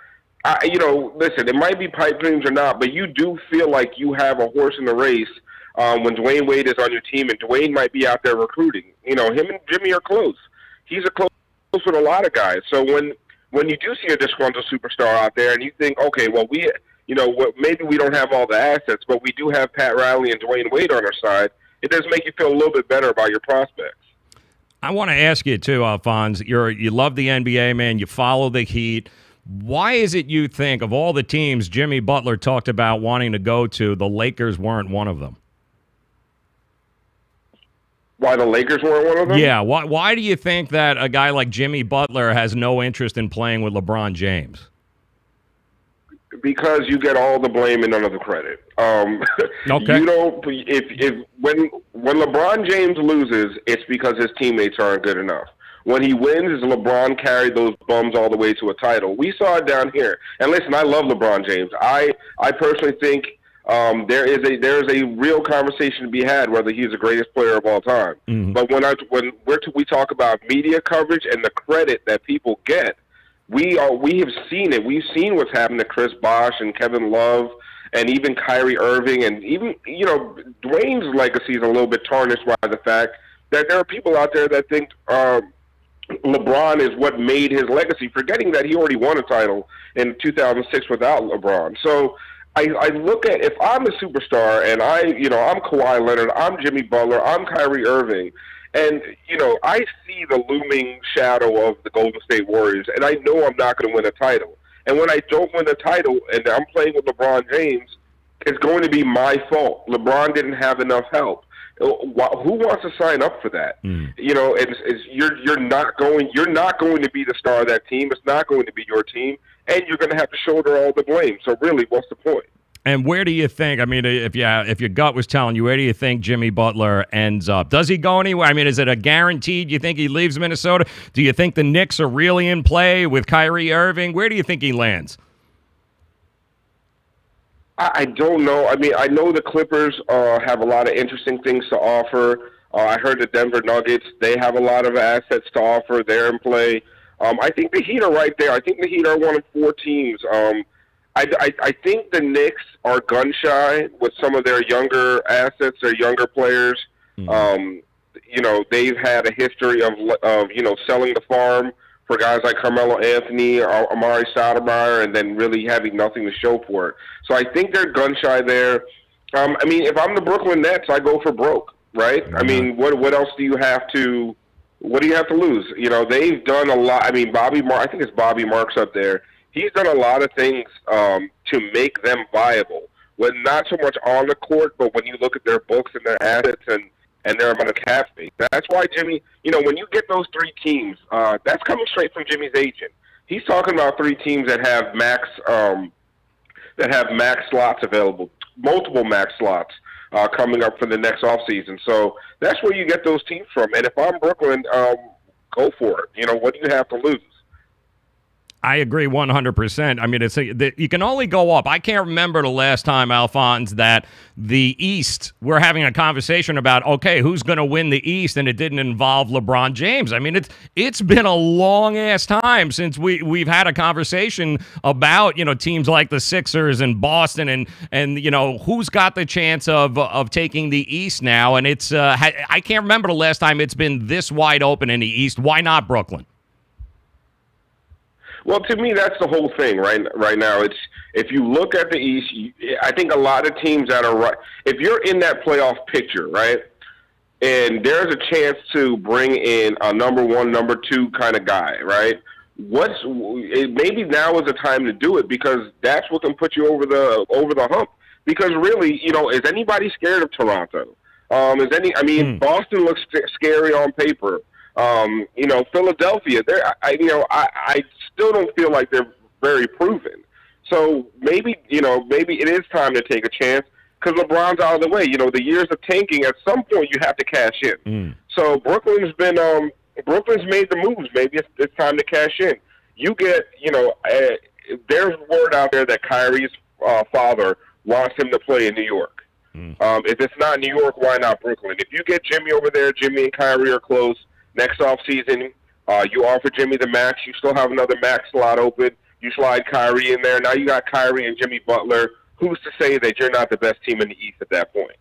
Speaker 9: listen, it might be pipe dreams or not, but you do feel like you have a horse in the race when Dwayne Wade is on your team, and Dwayne might be out there recruiting. Him and Jimmy are close. He's close with a lot of guys. So when you do see a disgruntled superstar out there and you think, okay, well, maybe we don't have all the assets, but we do have Pat Riley and Dwayne Wade on our side, it does make you feel a little bit better about your prospects.
Speaker 1: I want to ask you, too, Alphonse, you love the NBA, man. You follow the Heat. Why is it you think, of all the teams Jimmy Butler talked about wanting to go to, the Lakers weren't one of them?
Speaker 9: Why the Lakers weren't one of them?
Speaker 1: Yeah. Why do you think that a guy like Jimmy Butler has no interest in playing with LeBron James?
Speaker 9: Because you get all the blame and none of the credit.
Speaker 1: Okay.
Speaker 9: When LeBron James loses, it's because his teammates aren't good enough. When he wins, LeBron carried those bums all the way to a title. We saw it down here. And listen, I love LeBron James. I personally think there is a real conversation to be had whether he's the greatest player of all time. Mm-hmm. But when we talk about media coverage and the credit that people get, we have seen it. We've seen what's happened to Chris Bosh and Kevin Love and even Kyrie Irving, and even Dwayne's legacy is a little bit tarnished by the fact that there are people out there that think LeBron is what made his legacy, forgetting that he already won a title in 2006 without LeBron. So I look at, if I'm a superstar and I'm Kawhi Leonard, I'm Jimmy Butler, I'm Kyrie Irving, and I see the looming shadow of the Golden State Warriors, and I know I'm not going to win a title. And when I don't win a title and I'm playing with LeBron James, it's going to be my fault. LeBron didn't have enough help. Who wants to sign up for that? You're not going to be the star of that team. It's not going to be your team, and you're going to have to shoulder all the blame. So really, what's the point? And
Speaker 1: where do you think, I mean, if your gut was telling you, where do you think Jimmy Butler ends up? Does he go anywhere? I mean, is it a guaranteed? You think he leaves Minnesota? Do you think the Knicks are really in play with Kyrie Irving? Where do you think he lands?
Speaker 9: I don't know. I mean, I know the Clippers have a lot of interesting things to offer. I heard the Denver Nuggets, they have a lot of assets to offer. They're in play. I think the Heat are right there. I think the Heat are one of 4 teams. I think the Knicks are gun-shy with some of their younger assets, their younger players. Mm-hmm. They've had a history of selling the farm for guys like Carmelo Anthony or Amari Stoudemire, and then really having nothing to show for it. So I think they're gun-shy there. I mean, if I'm the Brooklyn Nets, I go for broke, right? Mm-hmm. I mean, what else do you have to – what do you have to lose? They've done a lot. I mean, I think it's Bobby Marks up there. He's done a lot of things to make them viable. Well, not so much on the court, but when you look at their books and their assets and their amount of cap space. That's why Jimmy, when you get those 3 teams, that's coming straight from Jimmy's agent. He's talking about 3 teams that have max slots available. multiple max slots coming up for the next offseason. So that's where you get those teams from. And if I'm Brooklyn, go for it. You know, what do you have to lose?
Speaker 1: I agree 100%. I mean, you can only go up. I can't remember the last time, Alphonse, that the East, we're having a conversation about, okay, who's going to win the East, and it didn't involve LeBron James. I mean, it's been a long-ass time since we've had a conversation about, you know, teams like the Sixers and Boston and you know, who's got the chance of taking the East now. And it's I can't remember the last time it's been this wide open in the East. Why not Brooklyn?
Speaker 9: Well, to me, that's the whole thing right now. It's if you look at the East, I think a lot of teams that are right. If you're in that playoff picture, right, and there's a chance to bring in a number one, number two kind of guy, right? Maybe now is the time to do it because that's what can put you over the hump. Because really, you know, is anybody scared of Toronto? Boston looks scary on paper. You know, Philadelphia, I still don't feel like they're very proven. So maybe it is time to take a chance because LeBron's out of the way. You know, the years of tanking, at some point you have to cash in. So Brooklyn's made the moves. Maybe it's time to cash in. You get, you know, there's word out there that Kyrie's father wants him to play in New York. If it's not New York, why not Brooklyn? If you get Jimmy over there, Jimmy and Kyrie are close. Next offseason, you offer Jimmy the max. You still have another max slot open. You slide Kyrie in there. Now you got Kyrie and Jimmy Butler. Who's to say that you're not the best team in the East at that point?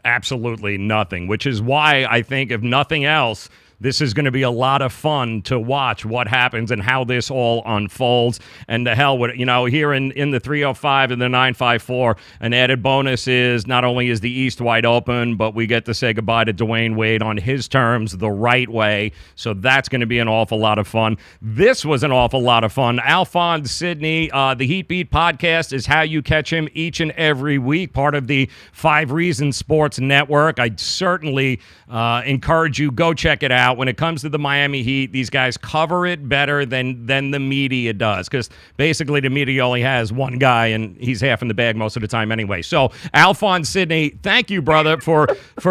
Speaker 1: Absolutely nothing, which is why I think, if nothing else, this is going to be a lot of fun to watch what happens and how this all unfolds. And the hell with it, you know, here in the 305 and the 954, an added bonus is not only is the East wide open, but we get to say goodbye to Dwayne Wade on his terms the right way. So that's going to be an awful lot of fun. This was an awful lot of fun. Alphonse Sidney, the Heat Beat podcast is how you catch him each and every week, part of the 5 Reasons Sports Network. I certainly encourage you, go check it out. When it comes to the Miami Heat, these guys cover it better than the media does, because basically the media only has one guy, and he's half in the bag most of the time anyway. So, Alphonse Sidney, thank you, brother, for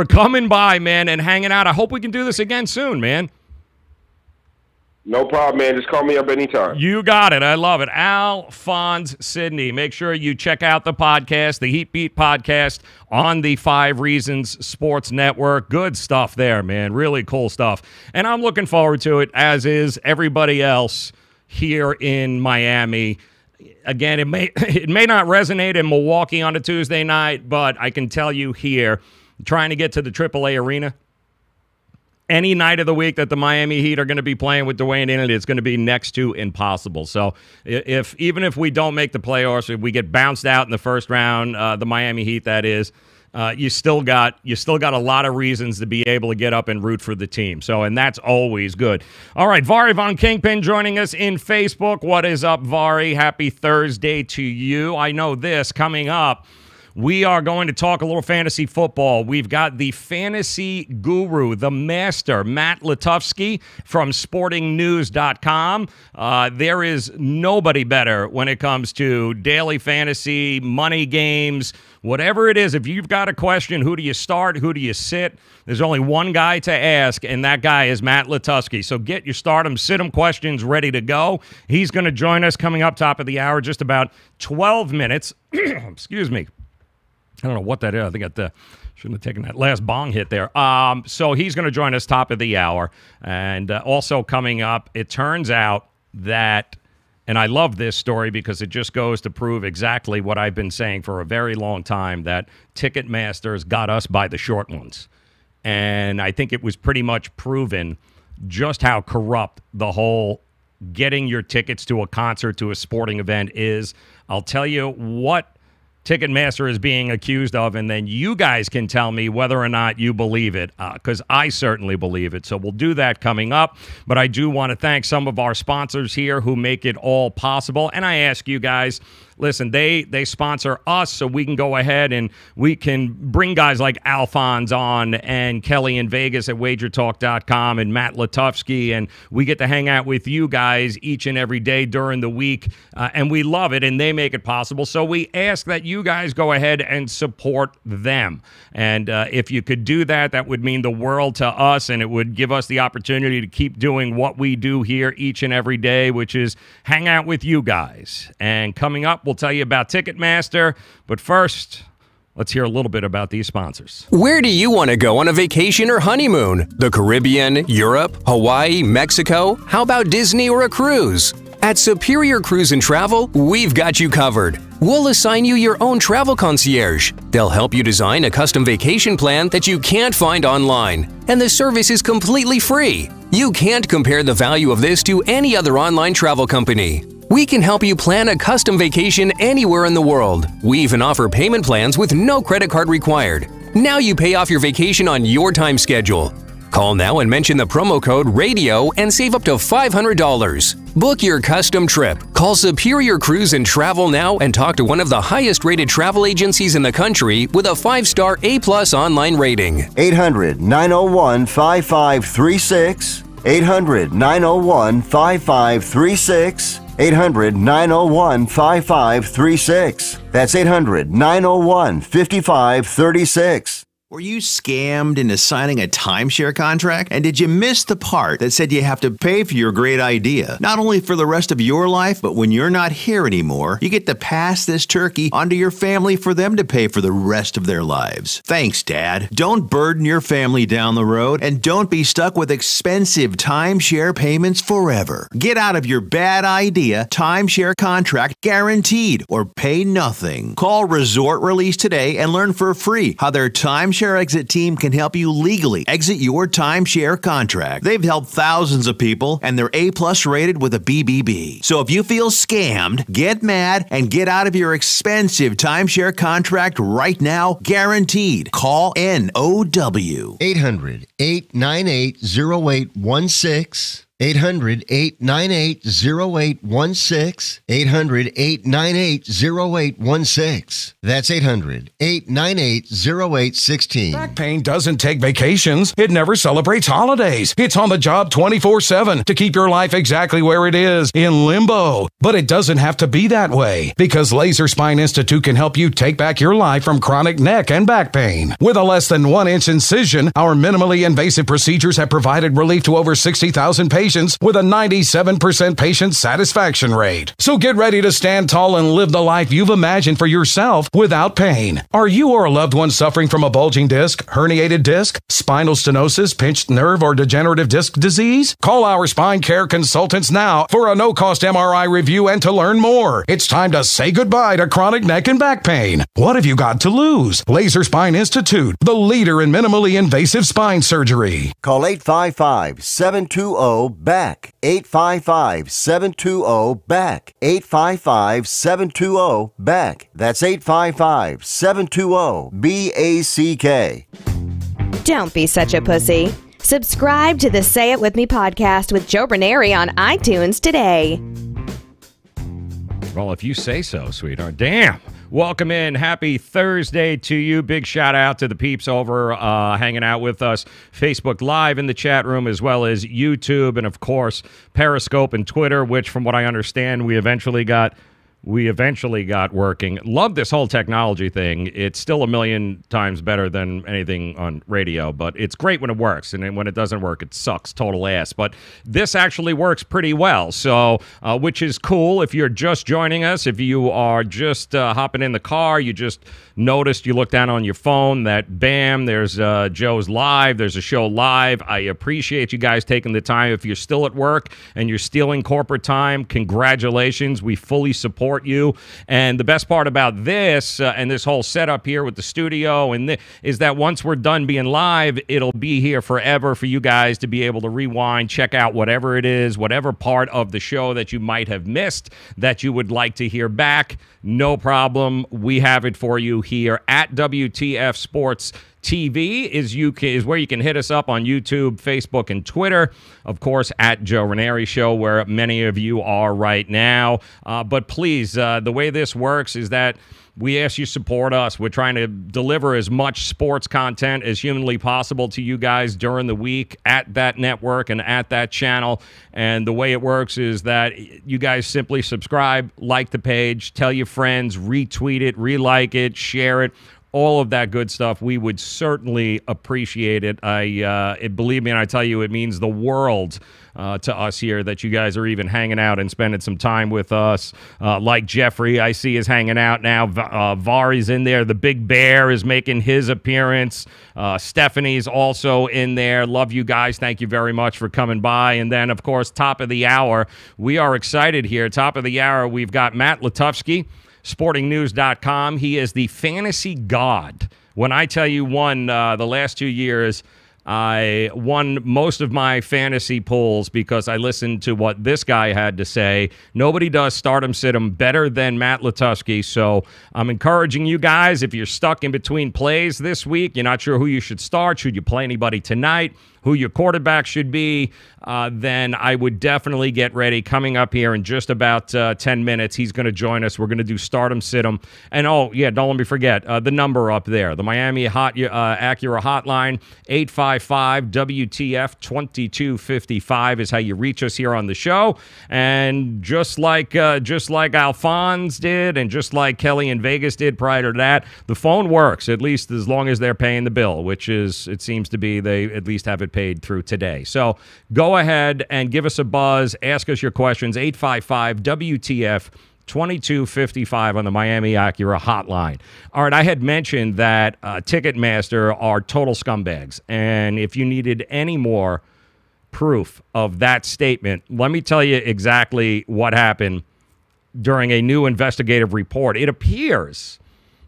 Speaker 1: coming by, man, and hanging out. I hope we can do this again soon, man.
Speaker 9: No problem, man. Just call me up anytime.
Speaker 1: You got it. I love it. Alphonse Sidney. Make sure you check out the podcast, the Heat Beat podcast, on the 5 Reasons Sports Network. Good stuff there, man. Really cool stuff. And I'm looking forward to it, as is everybody else here in Miami. Again, it may not resonate in Milwaukee on a Tuesday night, but I can tell you here, trying to get to the AAA arena, any night of the week that the Miami Heat are going to be playing with Dwayne in it, it's going to be next to impossible. So even if we don't make the playoffs, if we get bounced out in the first round, the Miami Heat, that is, you still got a lot of reasons to be able to get up and root for the team. So, and that's always good. All right, Vari Von Kingpin joining us in Facebook. What is up, Vari? Happy Thursday to you. I know this coming up. We are going to talk a little fantasy football. We've got the fantasy guru, the master, Matt Latufsky from sportingnews.com. There is nobody better when it comes to daily fantasy, money games, whatever it is. If you've got a question, who do you start, who do you sit? There's only one guy to ask, and that guy is Matt Latufsky. So get your start 'em, sit 'em questions ready to go. He's going to join us coming up top of the hour, just about 12 minutes. Excuse me. I don't know what that is. I think I shouldn't have taken that last bong hit there. So he's going to join us top of the hour. And also coming up, it turns out that, and I love this story because it just goes to prove exactly what I've been saying for a very long time, that Ticketmaster's got us by the short ones. And I think it was pretty much proven just how corrupt the whole getting your tickets to a concert, to a sporting event is. I'll tell you what Ticketmaster is being accused of, and then you guys can tell me whether or not you believe it, because I certainly believe it. So we'll do that coming up, but I do want to thank some of our sponsors here who make it all possible, and I ask you guys, listen, they sponsor us, so we can go ahead and we can bring guys like Alphonse on and Kelly in Vegas at wagertalk.com and Matt Latufsky, and we get to hang out with you guys each and every day during the week, and we love it, and they make it possible. So we ask that you guys go ahead and support them. And if you could do that, that would mean the world to us, and it would give us the opportunity to keep doing what we do here each and every day, which is hang out with you guys. And coming up, we'll tell you about Ticketmaster. But first, let's hear a little bit about these sponsors.
Speaker 10: Where do you want to go on a vacation or honeymoon? The Caribbean, Europe, Hawaii, Mexico? How about Disney or a cruise? At Superior Cruise and Travel, we've got you covered. We'll assign you your own travel concierge. They'll help you design a custom vacation plan that you can't find online. And the service is completely free. You can't compare the value of this to any other online travel company. We can help you plan a custom vacation anywhere in the world. We even offer payment plans with no credit card required. Now you pay off your vacation on your time schedule. Call now and mention the promo code RADIO and save up to $500. Book your custom trip. Call Superior Cruise and Travel now and talk to one of the highest-rated travel agencies in the country with a 5-star A+ online rating.
Speaker 3: 800-901-5536. 800-901-5536. 800-901-5536. That's 800-901-5536.
Speaker 11: Were you scammed into signing a timeshare contract? And did you miss the part that said you have to pay for your great idea? Not only for the rest of your life, but when you're not here anymore, you get to pass this turkey onto your family for them to pay for the rest of their lives. Thanks, Dad. Don't burden your family down the road, and don't be stuck with expensive timeshare payments forever. Get out of your bad idea timeshare contract guaranteed, or pay nothing. Call Resort Release today and learn for free how their timeshare exit team can help you legally exit your timeshare contract. They've helped thousands of people, and they're A+ rated with a BBB. So if you feel scammed, get mad and get out of your expensive timeshare contract right now, guaranteed. Call NOW.
Speaker 12: 800-898-0816. 800-898-0816. 800-898-0816. That's 800-898-0816.
Speaker 13: Back pain doesn't take vacations. It never celebrates holidays. It's on the job 24/7 to keep your life exactly where it is, in limbo. But it doesn't have to be that way, because Laser Spine Institute can help you take back your life from chronic neck and back pain. With a less than 1-inch incision, our minimally invasive procedures have provided relief to over 60,000 patients with a 97% patient satisfaction rate. So get ready to stand tall and live the life you've imagined for yourself without pain. Are you or a loved one suffering from a bulging disc, herniated disc, spinal stenosis, pinched nerve, or degenerative disc disease? Call our spine care consultants now for a no-cost MRI review and to learn more. It's time to say goodbye to chronic neck and back pain. What have you got to lose? Laser Spine Institute, the leader in minimally invasive spine surgery.
Speaker 3: Call 855-720-BACK. 855-720-BACK. 855-720-BACK. That's 855-720-BACK.
Speaker 8: Don't be such a pussy. Subscribe to the Say It With Me podcast with Joe Raineri on iTunes today.
Speaker 1: Well, if you say so, sweetheart. Damn. Welcome in. Happy Thursday to you. Big shout out to the peeps over hanging out with us. Facebook Live in the chat room, as well as YouTube, and of course Periscope and Twitter, which from what I understand we eventually got working. Love this whole technology thing. It's still a million times better than anything on radio, but it's great when it works, and then when it doesn't work, it sucks total ass. But this actually works pretty well, so which is cool. If you're just joining us, if you are just hopping in the car, you just noticed, you look down on your phone that bam, there's Joe's live, there's a show live. I appreciate you guys taking the time. If you're still at work and you're stealing corporate time, congratulations. We fully support you. And the best part about this and this whole setup here with the studio and is that once we're done being live, it'll be here forever for you guys to be able to rewind, check out whatever it is, whatever part of the show that you might have missed that you would like to hear back. No problem. We have it for you here at WTF Sports TV is where you can hit us up on YouTube, Facebook, and Twitter. Of course, at Joe Raineri Show, where many of you are right now. But please, the way this works is that we ask you support us. We're trying to deliver as much sports content as humanly possible to you guys during the week at that network and at that channel. And the way it works is that you guys simply subscribe, like the page, tell your friends, retweet it, relike it, share it. All of that good stuff. We would certainly appreciate it. Believe me, and I tell you, it means the world to us here that you guys are even hanging out and spending some time with us. Like Jeffrey, I see, is hanging out now. Vari's in there. The Big Bear is making his appearance. Stephanie's also in there. Love you guys. Thank you very much for coming by. And then, of course, top of the hour. We are excited here. Top of the hour, we've got Matt Latufsky, sportingnews.com. He is the fantasy god. When I tell you the last 2 years, I won most of my fantasy polls because I listened to what this guy had to say. Nobody does stardom sit-em better than Matt Latufsky. So I'm encouraging you guys, if you're stuck in between plays this week, you're not sure who you should start, should you play anybody tonight, who your quarterback should be, then I would definitely get ready. Coming up here in just about 10 minutes, he's going to join us. We're going to do Stardom Sit-em. And, don't let me forget, the number up there, the Miami Acura hotline, 855-WTF-2255 is how you reach us here on the show. And just like Alphonse did and just like Kelly in Vegas did prior to that, the phone works, at least as long as they're paying the bill, which is, it seems to be, they at least have it paid through today. So go ahead and give us a buzz. Ask us your questions. 855-WTF-2255 on the Miami Acura hotline. All right, I had mentioned that Ticketmaster are total scumbags. And if you needed any more proof of that statement, let me tell you exactly what happened during a new investigative report. It appears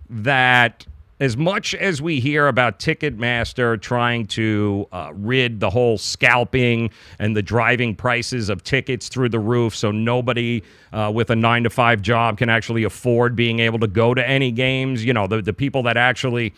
Speaker 1: that as much as we hear about Ticketmaster trying to rid the whole scalping and the driving prices of tickets through the roof so nobody with a 9-to-5 job can actually afford being able to go to any games, the people that actually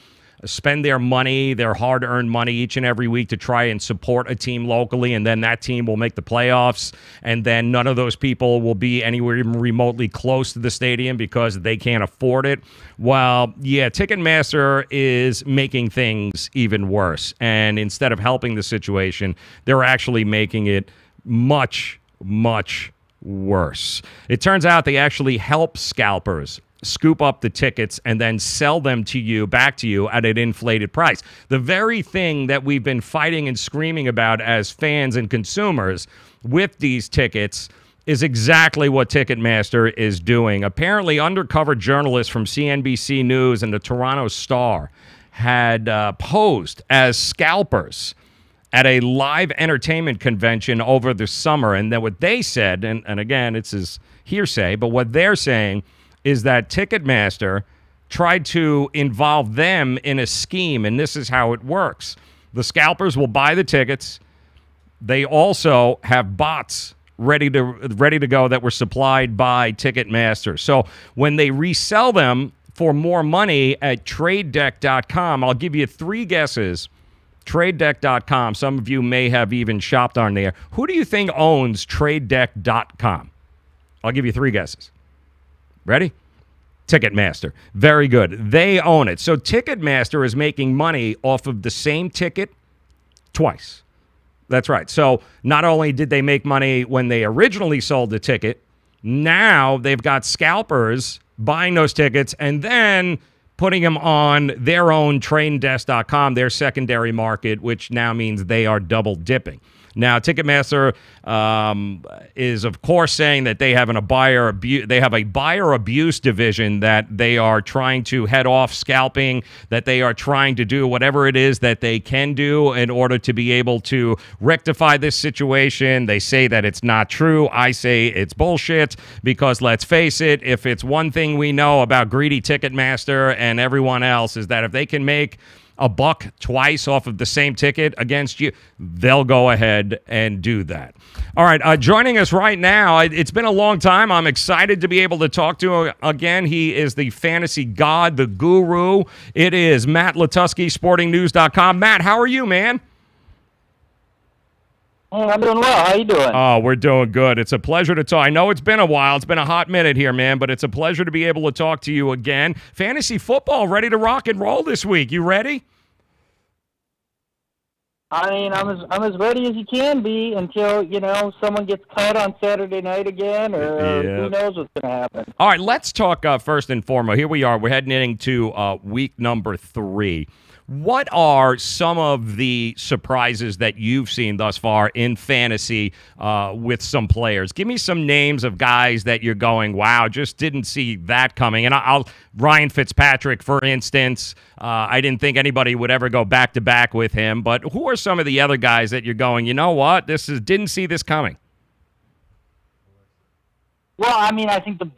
Speaker 1: spend their money, their hard-earned money each and every week to try and support a team locally, and then that team will make the playoffs, and then none of those people will be anywhere even remotely close to the stadium because they can't afford it. Well, yeah, Ticketmaster is making things even worse, and instead of helping the situation, they're actually making it much, much worse. It turns out they actually help scalpers scoop up the tickets and then sell them to you, back to you at an inflated price. The very thing that we've been fighting and screaming about as fans and consumers with these tickets is exactly what Ticketmaster is doing. Apparently, undercover journalists from CNBC News and the Toronto Star had posed as scalpers at a live entertainment convention over the summer. And then what they said, and again, it's his hearsay, but what they're saying is that Ticketmaster tried to involve them in a scheme, and this is how it works. The scalpers will buy the tickets. They also have bots ready to go that were supplied by Ticketmaster. So when they resell them for more money at TradeDeck.com, I'll give you 3 guesses. TradeDeck.com, some of you may have even shopped on there. Who do you think owns TradeDeck.com? I'll give you 3 guesses. Ready? Ticketmaster. Very good. They own it. So Ticketmaster is making money off of the same ticket twice. That's right. So not only did they make money when they originally sold the ticket, now they've got scalpers buying those tickets and then putting them on their own TradeDeck.com, their secondary market, which now means they are double dipping. Now, Ticketmaster is, of course, saying that they have a buyer abuse division, that they are trying to head off scalping, that they are trying to do whatever it is that they can do in order to be able to rectify this situation. They say that it's not true. I say it's bullshit because, let's face it, if it's one thing we know about greedy Ticketmaster and everyone else is that if they can make $1 twice off of the same ticket against you, they'll go ahead and do that. All right, joining us right now, it's been a long time. I'm excited to be able to talk to him again. He is the fantasy god, the guru. It is Matt Latusky, sportingnews.com. Matt, how are you, man?
Speaker 14: Hey, I'm doing well. How you doing?
Speaker 1: Oh, we're doing good. It's a pleasure to talk. I know it's been a while. It's been a hot minute here, man, but it's a pleasure to be able to talk to you again. Fantasy football ready to rock and roll this week. You ready?
Speaker 14: I mean, I'm as ready as you can be until, someone gets cut on Saturday night again, or who knows what's going to happen.
Speaker 1: All right, let's talk first and foremost. Here we are. We're heading into week number 3. What are some of the surprises that you've seen thus far in fantasy with some players? Give me some names of guys that you're going, wow, just didn't see that coming. And Ryan Fitzpatrick, for instance, I didn't think anybody would ever go back-to-back with him. But who are some of the other guys that you're going, you know what, didn't see this coming?
Speaker 14: Well, I mean, I think the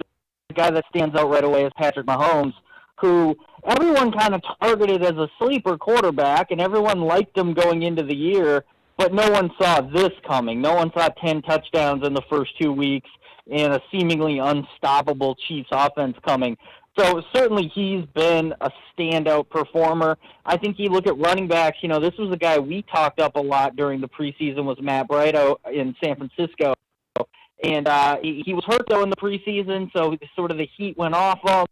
Speaker 14: guy that stands out right away is Patrick Mahomes, who everyone kind of targeted as a sleeper quarterback, and everyone liked him going into the year, but no one saw this coming. No one saw 10 touchdowns in the first 2 weeks and a seemingly unstoppable Chiefs offense coming. So certainly he's been a standout performer. I think you look at running backs, this was a guy we talked up a lot during the preseason, was Matt Breida in San Francisco. And he was hurt, though, in the preseason, so sort of the heat went off of him.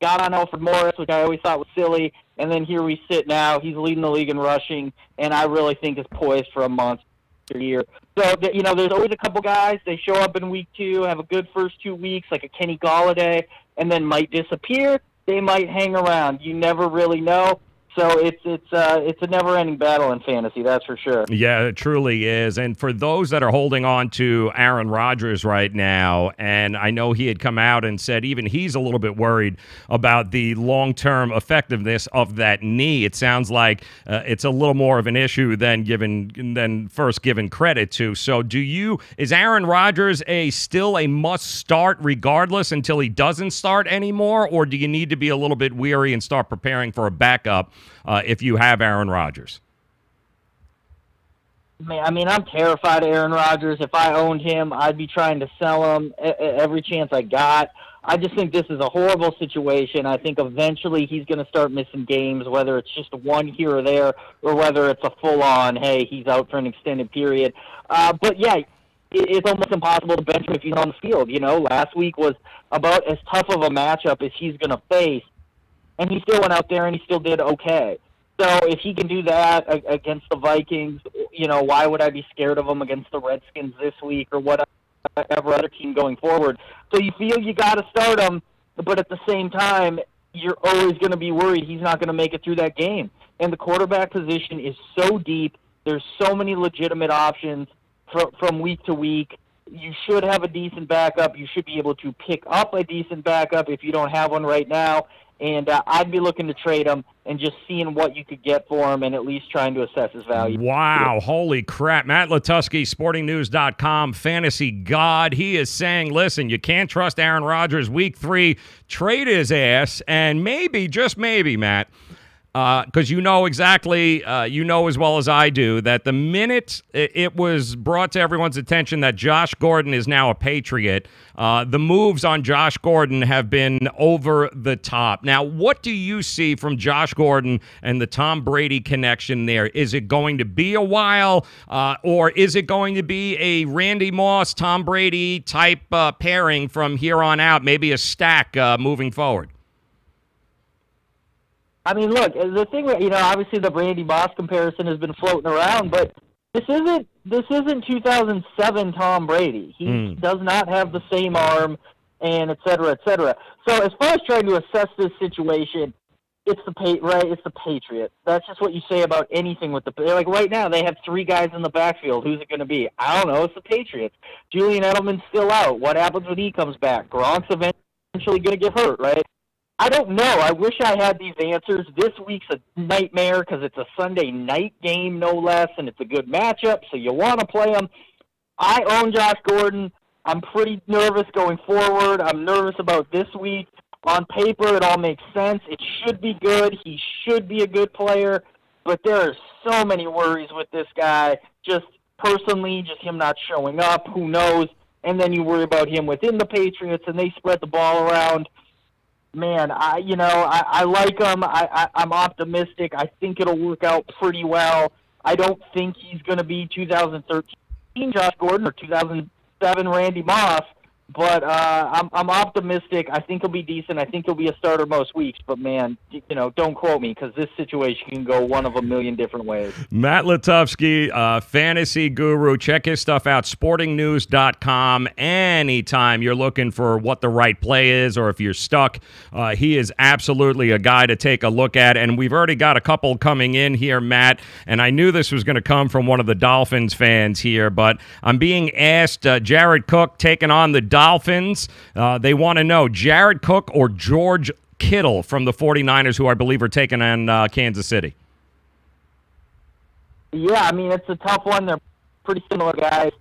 Speaker 14: Got on Alfred Morris, which I always thought was silly, and then here we sit now. He's leading the league in rushing, and I really think is poised for a monster year. So, there's always a couple guys. They show up in week 2, have a good first 2 weeks, like a Kenny Golladay, and then might disappear. They might hang around. You never really know. So it's a never-ending battle in fantasy, that's for sure.
Speaker 1: Yeah, it truly is. And for those that are holding on to Aaron Rodgers right now, and I know he had come out and said even he's a little bit worried about the long-term effectiveness of that knee. It sounds like it's a little more of an issue than first given credit to. So is Aaron Rodgers still a must-start regardless until he doesn't start anymore, or do you need to be a little bit weary and start preparing for a backup if you have Aaron Rodgers?
Speaker 14: I mean, I'm terrified of Aaron Rodgers. If I owned him, I'd be trying to sell him every chance I got. I just think this is a horrible situation. I think eventually he's going to start missing games, whether it's just one here or there, or whether it's a full-on, hey, he's out for an extended period. But, yeah, it's almost impossible to bench him if he's on the field. Last week was about as tough of a matchup as he's going to face, and he still went out there and he still did okay. So if he can do that against the Vikings, why would I be scared of him against the Redskins this week or whatever other team going forward? So you feel you got to start him, but at the same time, you're always going to be worried he's not going to make it through that game. And the quarterback position is so deep. There's so many legitimate options from week to week. You should have a decent backup. You should be able to pick up a decent backup if you don't have one right now. And I'd be looking to trade him and just seeing what you could get for him and at least trying to assess his value.
Speaker 1: Wow, holy crap. Matt Latusky, sportingnews.com, fantasy god. He is saying, listen, you can't trust Aaron Rodgers week 3. Trade his ass, and maybe, just maybe, Matt, because exactly, as well as I do, that the minute it was brought to everyone's attention that Josh Gordon is now a Patriot, the moves on Josh Gordon have been over the top. Now, what do you see from Josh Gordon and the Tom Brady connection there? Is it going to be a while, or is it going to be a Randy Moss, Tom Brady type pairing from here on out, maybe a stack moving forward?
Speaker 14: I mean, look, the thing, obviously the Randy Moss comparison has been floating around, but this isn't 2007 Tom Brady. He does not have the same arm, and et cetera, et cetera. So as far as trying to assess this situation, it's the Patriots. That's just what you say about anything with like right now they have 3 guys in the backfield. Who's it going to be? I don't know. It's the Patriots. Julian Edelman's still out. What happens when he comes back? Gronk's eventually going to get hurt, right? I don't know. I wish I had these answers. This week's a nightmare because it's a Sunday night game, no less, and it's a good matchup, so you want to play him. I own Josh Gordon. I'm pretty nervous going forward. I'm nervous about this week. On paper, it all makes sense. It should be good. He should be a good player. But there are so many worries with this guy. Just personally, just him not showing up. Who knows? And then you worry about him within the Patriots, and they spread the ball around. Man, I like him. I'm optimistic. I think it'll work out pretty well. I don't think he's going to be 2013 Josh Gordon or 2007 Randy Moss, but I'm optimistic. I think he'll be decent. I think he'll be a starter most weeks. But, man, don't quote me because this situation can go one of a million different ways.
Speaker 1: Matt Latufsky, fantasy guru. Check his stuff out, sportingnews.com. Anytime you're looking for what the right play is or if you're stuck, he is absolutely a guy to take a look at. And we've already got a couple coming in here, Matt, and I knew this was going to come from one of the Dolphins fans here, but I'm being asked, Jared Cook taking on the Dolphins. They want to know Jared Cook or George Kittle from the 49ers, who I believe are taking on Kansas City.
Speaker 14: Yeah, I mean, it's a tough one. They're pretty similar guys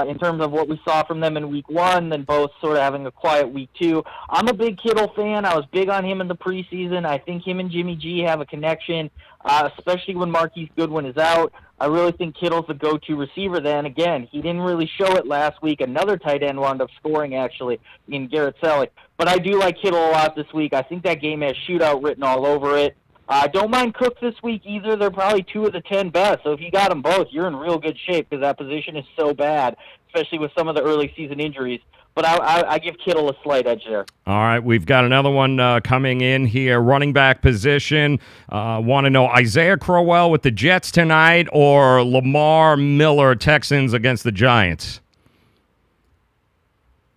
Speaker 14: in terms of what we saw from them in week one, then both sort of having a quiet week two. I'm a big Kittle fan. I was big on him in the preseason. I think him and Jimmy G have a connection, especially when Marquise Goodwin is out. I really think Kittle's the go-to receiver then. Again, he didn't really show it last week. Another tight end wound up scoring, actually, in Garrett Selleck. But I do like Kittle a lot this week. I think that game has shootout written all over it. I don't mind Cook this week either. They're probably 2 of the 10 best. So if you got them both, you're in real good shape because that position is so bad, especially with some of the early season injuries. But I give Kittle a slight edge there.
Speaker 1: All right, we've got another one coming in here. Running back position. Want to know Isaiah Crowell with the Jets tonight or Lamar Miller, Texans against the Giants?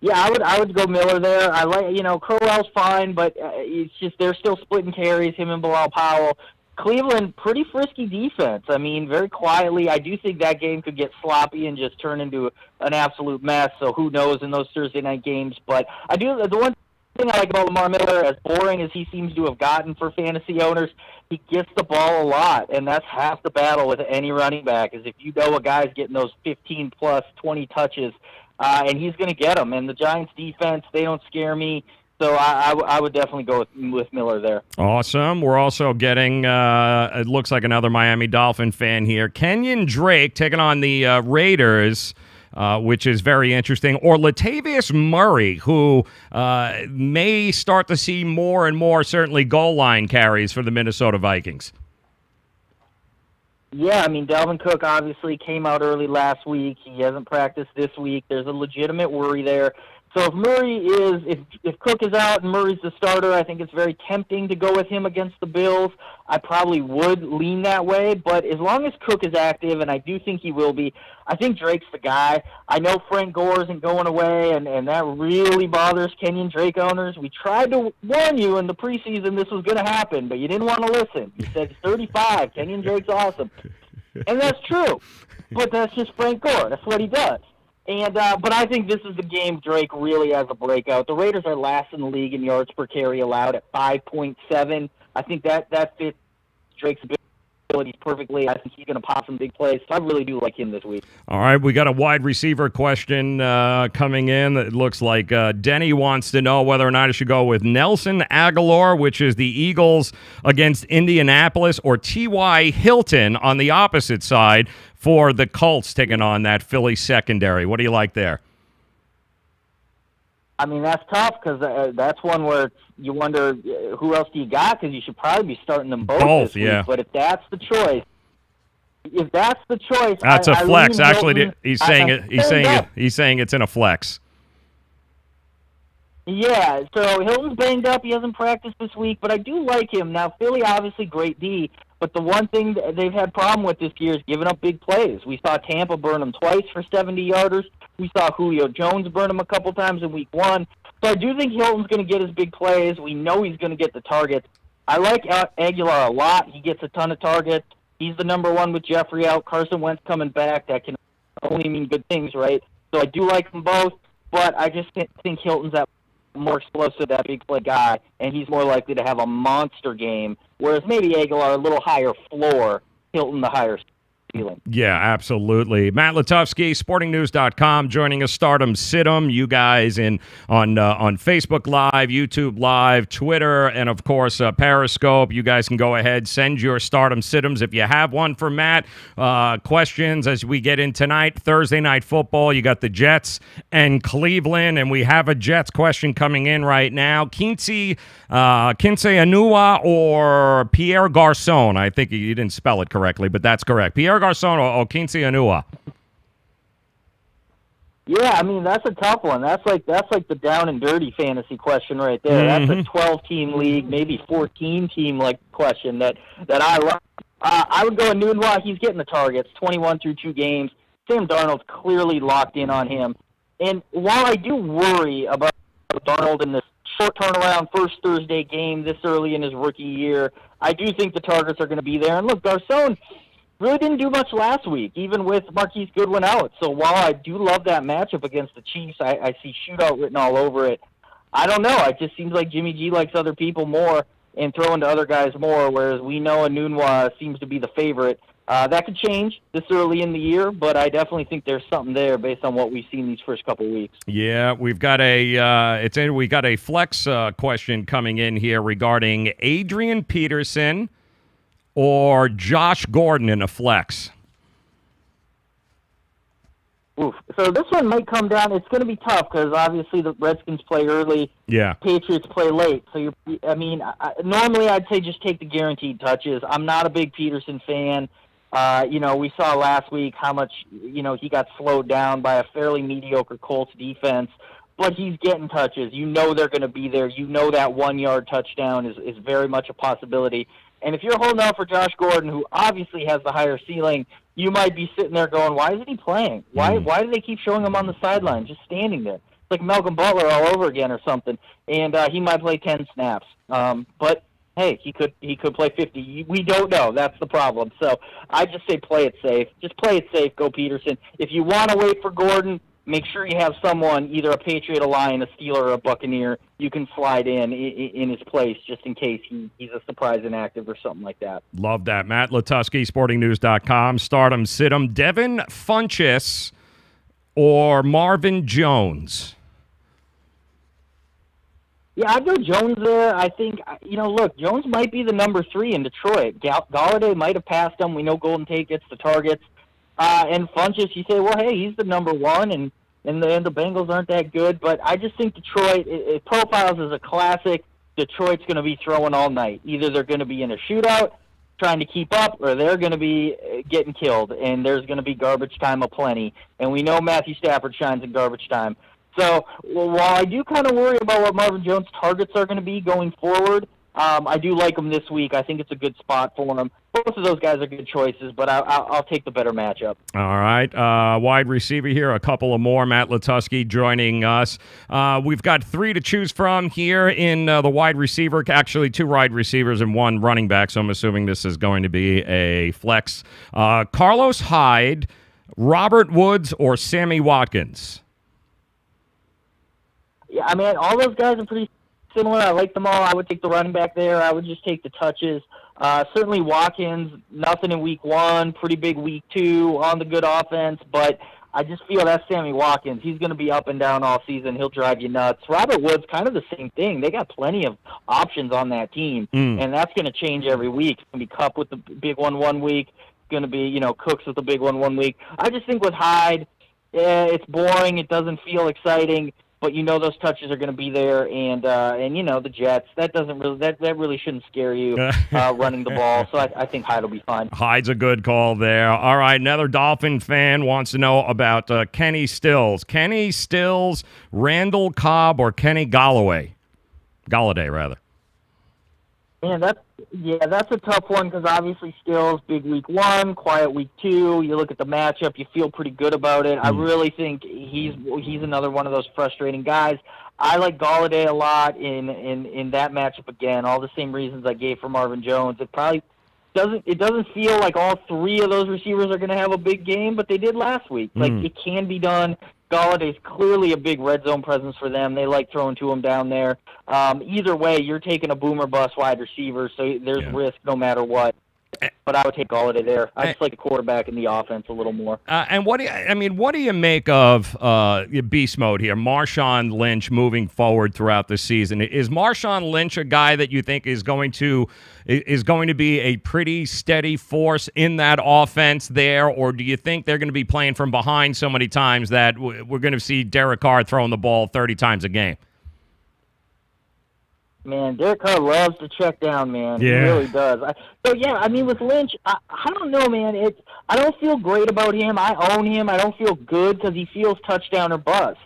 Speaker 14: Yeah, I would go Miller there. I like, Crowell's fine, but it's just they're still splitting carries, him and Bilal Powell. Cleveland, pretty frisky defense. I mean, very quietly. I do think that game could get sloppy and just turn into an absolute mess. So who knows in those Thursday night games? But the one thing I like about Lamar Miller, as boring as he seems to have gotten for fantasy owners, he gets the ball a lot, and that's half the battle with any running back. Is if you know a guy's getting those 15 plus 20 touches. And he's going to get them. And the Giants' defense, they don't scare me. So I would definitely go with Miller there.
Speaker 1: Awesome. We're also getting, it looks like another Miami Dolphin fan here, Kenyon Drake taking on the Raiders, which is very interesting, or Latavius Murray, who may start to see more and more, certainly, goal line carries for the Minnesota Vikings.
Speaker 14: Yeah, I mean, Dalvin Cook obviously came out early last week. He hasn't practiced this week. There's a legitimate worry there. So if Cook is out and Murray's the starter, I think it's very tempting to go with him against the Bills. I probably would lean that way, but as long as Cook is active, and I do think he will be, I think Drake's the guy. I know Frank Gore isn't going away, and that really bothers Kenyon Drake owners. We tried to warn you in the preseason this was going to happen, but you didn't want to listen. You said 35, Kenyon Drake's awesome. And that's true, but that's just Frank Gore. That's what he does. And but I think this is the game Drake really has a breakout. The Raiders are last in the league in yards per carry allowed at 5.7. I think that fits Drake's abilities perfectly. I think he's going to pop some big plays. So I really do like him this week.
Speaker 1: All right, we got a wide receiver question coming in. It looks like Denny wants to know whether or not I should go with Nelson Aguilar, which is the Eagles against Indianapolis, or T.Y. Hilton on the opposite side for the Colts taking on that Philly secondary. What do you like there?
Speaker 14: I mean, that's tough because that's one where you wonder who else do you got, because you should probably be starting them both this week. But if that's the choice,
Speaker 1: that's a flex. Actually, he's saying it's in a flex.
Speaker 14: Yeah, so Hilton's banged up. He hasn't practiced this week, but I do like him. Now, Philly, obviously, great D, but the one thing that they've had problem with this year is giving up big plays. We saw Tampa burn them twice for 70-yarders. We saw Julio Jones burn him a couple times in week one. So I do think Hilton's going to get his big plays. We know he's going to get the targets. I like Aguilar a lot. He gets a ton of targets. He's the number one with Jeffrey out. Carson Wentz coming back. That can only mean good things, right? So I do like them both, but I just think Hilton's that more explosive, that big play guy, and he's more likely to have a monster game, whereas maybe Aguilar a little higher floor, Hilton the higher. ceiling.
Speaker 1: Yeah, absolutely. Matt Latufsky, sportingnews.com, joining us. Stardom Situm, you guys on Facebook Live, YouTube Live, Twitter, and of course Periscope. You guys can go ahead, send your Stardom Situms if you have one for Matt. Questions as we get in tonight, Thursday Night Football. You got the Jets and Cleveland, and we have a Jets question coming in right now. Quincy Anua or Pierre Garçon? I think you didn't spell it correctly, but that's correct. Pierre Garçon or Quincy Anua?
Speaker 14: Yeah, I mean, that's a tough one. That's like the down and dirty fantasy question right there. That's a 12-team league, maybe 14-team like question that I love. I would go Anua. He's getting the targets, 21 through 2 games. Sam Darnold's clearly locked in on him. And while I do worry about Darnold in this short turnaround first Thursday game this early in his rookie year, I do think the targets are going to be there. And look, Garçon really didn't do much last week, even with Marquise Goodwin out. So while I do love that matchup against the Chiefs, I see shootout written all over it. I don't know. It just seems like Jimmy G likes other people more and throwing to other guys more, whereas we know Anunwa seems to be the favorite. That could change this early in the year, but I definitely think there's something there based on what we've seen these first couple of weeks.
Speaker 1: Yeah, we've got a flex question coming in here regarding Adrian Peterson or Josh Gordon in a flex.
Speaker 14: Oof. So this one might come down. It's going to be tough because obviously the Redskins play early.
Speaker 1: Yeah.
Speaker 14: Patriots play late. So normally I'd say just take the guaranteed touches. I'm not a big Peterson fan. We saw last week how much he got slowed down by a fairly mediocre Colts defense. But he's getting touches. You know they're going to be there. You know that 1-yard touchdown is very much a possibility. And if you're holding out for Josh Gordon, who obviously has the higher ceiling, you might be sitting there going, why isn't he playing? Why do they keep showing him on the sideline, just standing there? It's like Malcolm Butler all over again or something. And he might play 10 snaps. But, hey, he could play 50. We don't know. That's the problem. So I just say play it safe. Just play it safe. Go Peterson. If you want to wait for Gordon, make sure you have someone, either a Patriot, a Lion, a Steeler, or a Buccaneer, you can slide in his place just in case he's a surprise inactive or something like that.
Speaker 1: Love that. Matt Latufsky, sportingnews.com. Stardom Situm. Devin Funchess or Marvin Jones?
Speaker 14: Yeah, I'd go Jones there. I think, look, Jones might be the number 3 in Detroit. Galladay might have passed him. We know Golden Tate gets the targets. And Funchess, you say, well, hey, he's the number 1, and the Bengals aren't that good. But I just think Detroit, it profiles as a classic. Detroit's going to be throwing all night. Either they're going to be in a shootout trying to keep up, or they're going to be getting killed, and there's going to be garbage time aplenty. And we know Matthew Stafford shines in garbage time. So while I do kind of worry about what Marvin Jones' targets are going to be going forward, I do like him this week. I think it's a good spot for him. Both of those guys are good choices, but I'll take the better matchup.
Speaker 1: All right. Wide receiver here, a couple of more. Matt Latufsky joining us. We've got 3 to choose from here in the wide receiver. Actually, 2 wide receivers and 1 running back, so I'm assuming this is going to be a flex. Carlos Hyde, Robert Woods, or Sammy Watkins?
Speaker 14: Yeah, I mean, all those guys are pretty similar. I like them all. I would take the running back there. I would just take the touches. Certainly Watkins, nothing in week 1, pretty big week 2 on the good offense, but I just feel that's Sammy Watkins. He's going to be up and down all season. He'll drive you nuts. Robert Woods, kind of the same thing. They got plenty of options on that team, and that's going to change every week. It's going to be Kupp with the big one week. It's going to be, Cooks with the big one week. I just think with Hyde, it's boring. It doesn't feel exciting. But those touches are going to be there, and the Jets. That doesn't really that really shouldn't scare you running the ball. So I think Hyde will be fine.
Speaker 1: Hyde's a good call there. All right, another Dolphin fan wants to know about Kenny Stills. Kenny Stills, Randall Cobb, or Kenny Galladay, rather.
Speaker 14: Man, that's a tough one because obviously Stills, big week 1, quiet week 2. You look at the matchup, you feel pretty good about it. I really think he's another one of those frustrating guys. I like Galladay a lot in that matchup again. All the same reasons I gave for Marvin Jones. It probably doesn't feel like all 3 of those receivers are going to have a big game, but they did last week. Like it can be done. Galladay's clearly a big red zone presence for them. They like throwing to him down there. Either way, you're taking a boomer bust wide receiver, so there's risk no matter what. but I would take Galladay there. I just like the quarterback in the offense a little more.
Speaker 1: And what do you make of beast mode here? Marshawn Lynch moving forward throughout the season. Is Marshawn Lynch a guy that you think is going to be a pretty steady force in that offense there, or do you think they're going to be playing from behind so many times that we're going to see Derek Carr throwing the ball 30 times a game?
Speaker 14: Man, Derek Carr loves to check down, man.
Speaker 1: Yeah.
Speaker 14: He really does. With Lynch, I don't know, man. I don't feel great about him. I own him. I don't feel good because he feels touchdown or bust.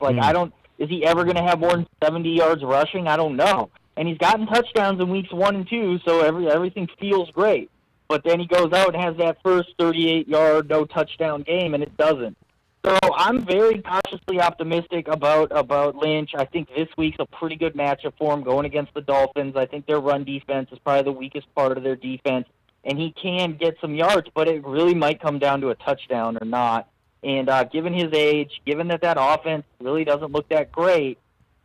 Speaker 14: Is he ever going to have more than 70 yards rushing? I don't know. And he's gotten touchdowns in weeks 1 and 2, so everything feels great. But then he goes out and has that first 38-yard, no-touchdown game, and it doesn't. So I'm very cautiously optimistic about Lynch. I think this week's a pretty good matchup for him going against the Dolphins. I think their run defense is probably the weakest part of their defense, and he can get some yards, but it really might come down to a touchdown or not. And given his age, given that offense really doesn't look that great,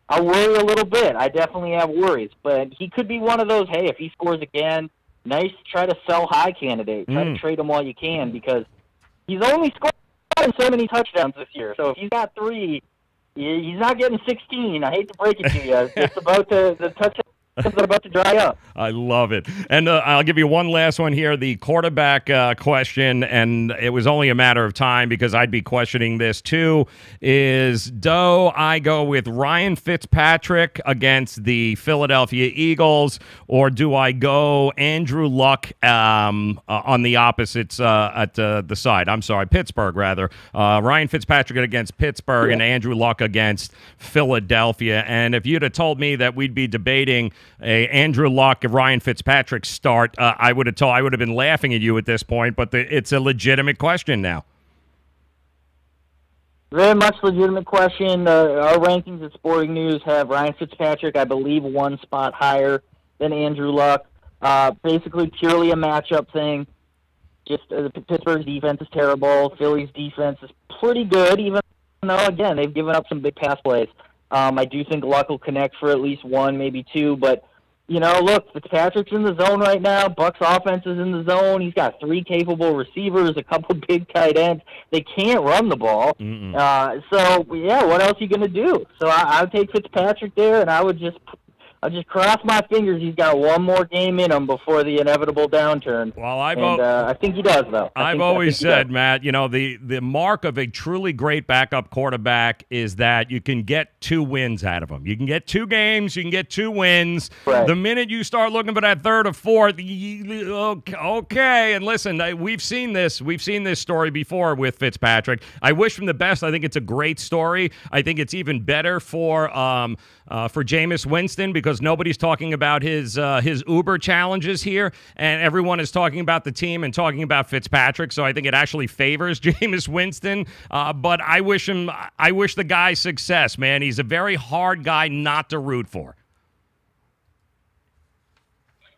Speaker 14: I worry a little bit. I definitely have worries, but he could be one of those, hey, if he scores again, nice, try to sell high candidate. Try to trade him while you can because he's only scored so many touchdowns this year. So if he's got 3, he's not getting 16. I hate to break it to you. It's about the touchdowns are about to dry up.
Speaker 1: I love it. And I'll give you one last one here, the quarterback question, and it was only a matter of time because I'd be questioning this too, is do I go with Ryan Fitzpatrick against the Philadelphia Eagles, or do I go Andrew Luck on the opposites at the side? I'm sorry, Pittsburgh, rather. Ryan Fitzpatrick against Pittsburgh and Andrew Luck against Philadelphia. And if you'd have told me that we'd be debating a Andrew Luck, Ryan Fitzpatrick start, I would have been laughing at you at this point, but it's a legitimate question now.
Speaker 14: Very much legitimate question. Our rankings at Sporting News have Ryan Fitzpatrick, I believe, 1 spot higher than Andrew Luck. Basically purely a matchup thing. Just Pittsburgh's defense is terrible. Philly's defense is pretty good, even though, again, they've given up some big pass plays. I do think Luck will connect for at least 1, maybe 2, but look, Fitzpatrick's in the zone right now. Buck's offense is in the zone. He's got 3 capable receivers, a couple big tight ends. They can't run the ball. What else are you going to do? So I would take Fitzpatrick there, and I'll just cross my fingers he's got 1 more game in him before the inevitable downturn.
Speaker 1: Well,
Speaker 14: I think he does, though.
Speaker 1: I've always said, Matt, the mark of a truly great backup quarterback is that you can get 2 wins out of him. You can get 2 games, you can get 2 wins.
Speaker 14: Right.
Speaker 1: The minute you start looking for that 3rd or 4th, okay. And listen, we've seen this story before with Fitzpatrick. I wish him the best. I think it's a great story. I think it's even better for Jameis Winston because nobody's talking about his Uber challenges here, and everyone is talking about the team and talking about Fitzpatrick. So I think it actually favors Jameis Winston. But I wish the guy success, man. He's a very hard guy not to root for.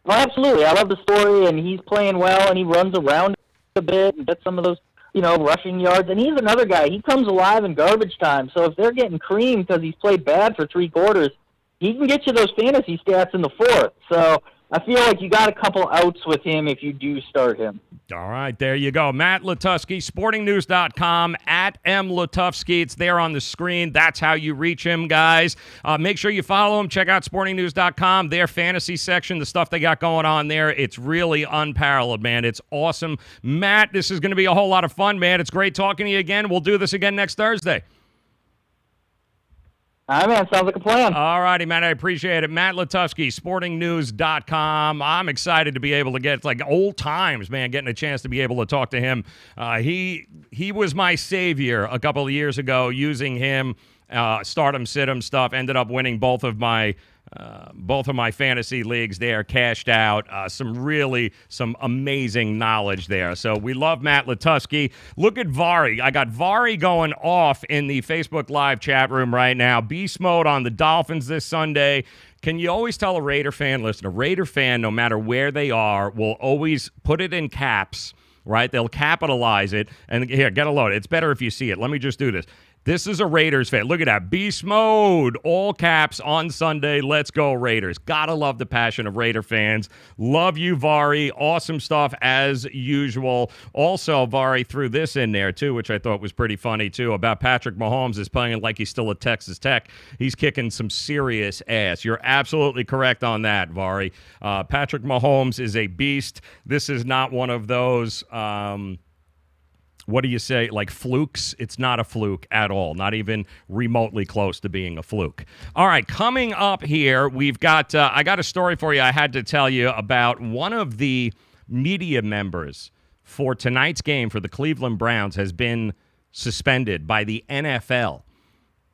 Speaker 14: Well, absolutely. I love the story, and he's playing well, and he runs around a bit and gets some of those, rushing yards. And he's another guy. He comes alive in garbage time. So if they're getting creamed because he's played bad for 3 quarters, he can get you those fantasy stats in the 4th. So I feel like you got a couple outs with him if you do start him.
Speaker 1: All right, there you go. Matt Latufsky, sportingnews.com, @MLatufsky. It's there on the screen. That's how you reach him, guys. Make sure you follow him. Check out sportingnews.com, their fantasy section, the stuff they got going on there. It's really unparalleled, man. It's awesome. Matt, this is going to be a whole lot of fun, man. It's great talking to you again. We'll do this again next Thursday.
Speaker 14: All right, man. Sounds like a plan.
Speaker 1: All righty, man. I appreciate it. Matt Latufsky, sportingnews.com. I'm excited to be able to it's like old times, man, getting a chance to be able to talk to him. He was my savior a couple of years ago, using him, stardom, sit-em stuff. Ended up winning both of my fantasy leagues there, cashed out. Some amazing knowledge there. So we love Matt Latufsky. Look at Vari. I got Vari going off in the Facebook Live chat room right now. Beast mode on the Dolphins this Sunday. Can you always tell a Raider fan, listen, a Raider fan, no matter where they are, will always put it in caps, right? They'll capitalize it. And here, get a load. It's better if you see it. Let me just do this. This is a Raiders fan. Look at that. Beast mode. All caps on Sunday. Let's go Raiders. Gotta love the passion of Raider fans. Love you, Vari. Awesome stuff as usual. Also, Vari threw this in there, too, which I thought was pretty funny, too, about Patrick Mahomes is playing like he's still at Texas Tech. He's kicking some serious ass. You're absolutely correct on that, Vari. Patrick Mahomes is a beast. This is not one of those... what do you say, like flukes? It's not a fluke at all, not even remotely close to being a fluke. All right, coming up here, we've got, I got a story for you I had to tell you about one of the media members for tonight's game for the Cleveland Browns has been suspended by the NFL.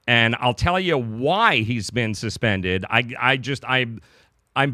Speaker 1: And I'll tell you why he's been suspended. I'm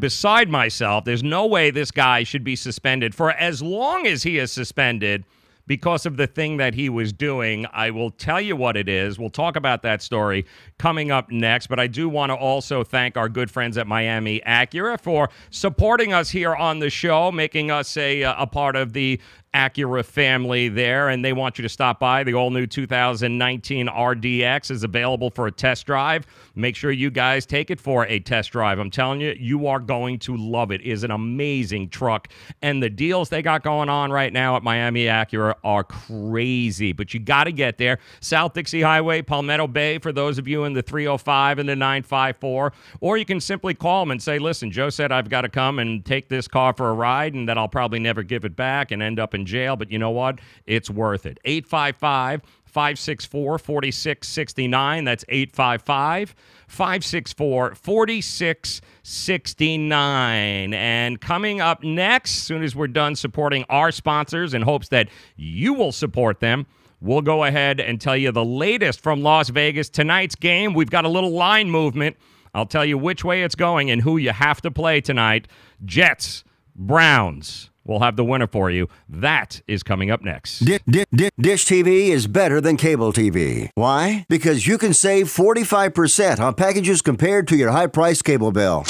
Speaker 1: beside myself. There's no way this guy should be suspended for as long as he is suspended because of the thing that he was doing. I will tell you what it is. We'll talk about that story coming up next, but I do want to also thank our good friends at Miami Acura for supporting us here on the show, making us a part of the Acura family there, and they want you to stop by. The all-new 2019 RDX is available for a test drive. Make sure you guys take it for a test drive. I'm telling you, you are going to love it. It is an amazing truck, and the deals they got going on right now at Miami Acura are crazy, but you got to get there. South Dixie Highway, Palmetto Bay, for those of you in the 305 and the 954, or you can simply call them and say, listen, Joe said I've got to come and take this car for a ride and that I'll probably never give it back and end up in jail, but you know what? It's worth it. 855-564-4669. That's 855-564-4669. And coming up next, as soon as we're done supporting our sponsors in hopes that you will support them, we'll go ahead and tell you the latest from Las Vegas. Tonight's game, we've got a little line movement. I'll tell you which way it's going and who you have to play tonight. Jets, Browns. We'll have the winner for you. That is coming up next.
Speaker 3: Dish TV is better than cable TV. Why? Because you can save 45% on packages compared to your high-priced cable bill.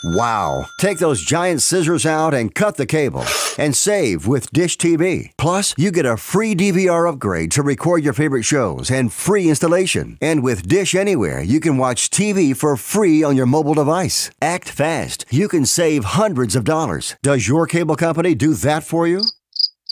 Speaker 3: Wow. Take those giant scissors out and cut the cable and save with Dish TV. Plus, you get a free DVR upgrade to record your favorite shows and free installation. And with Dish Anywhere, you can watch TV for free on your mobile device. Act fast. You can save hundreds of dollars. Does your cable company do that for you?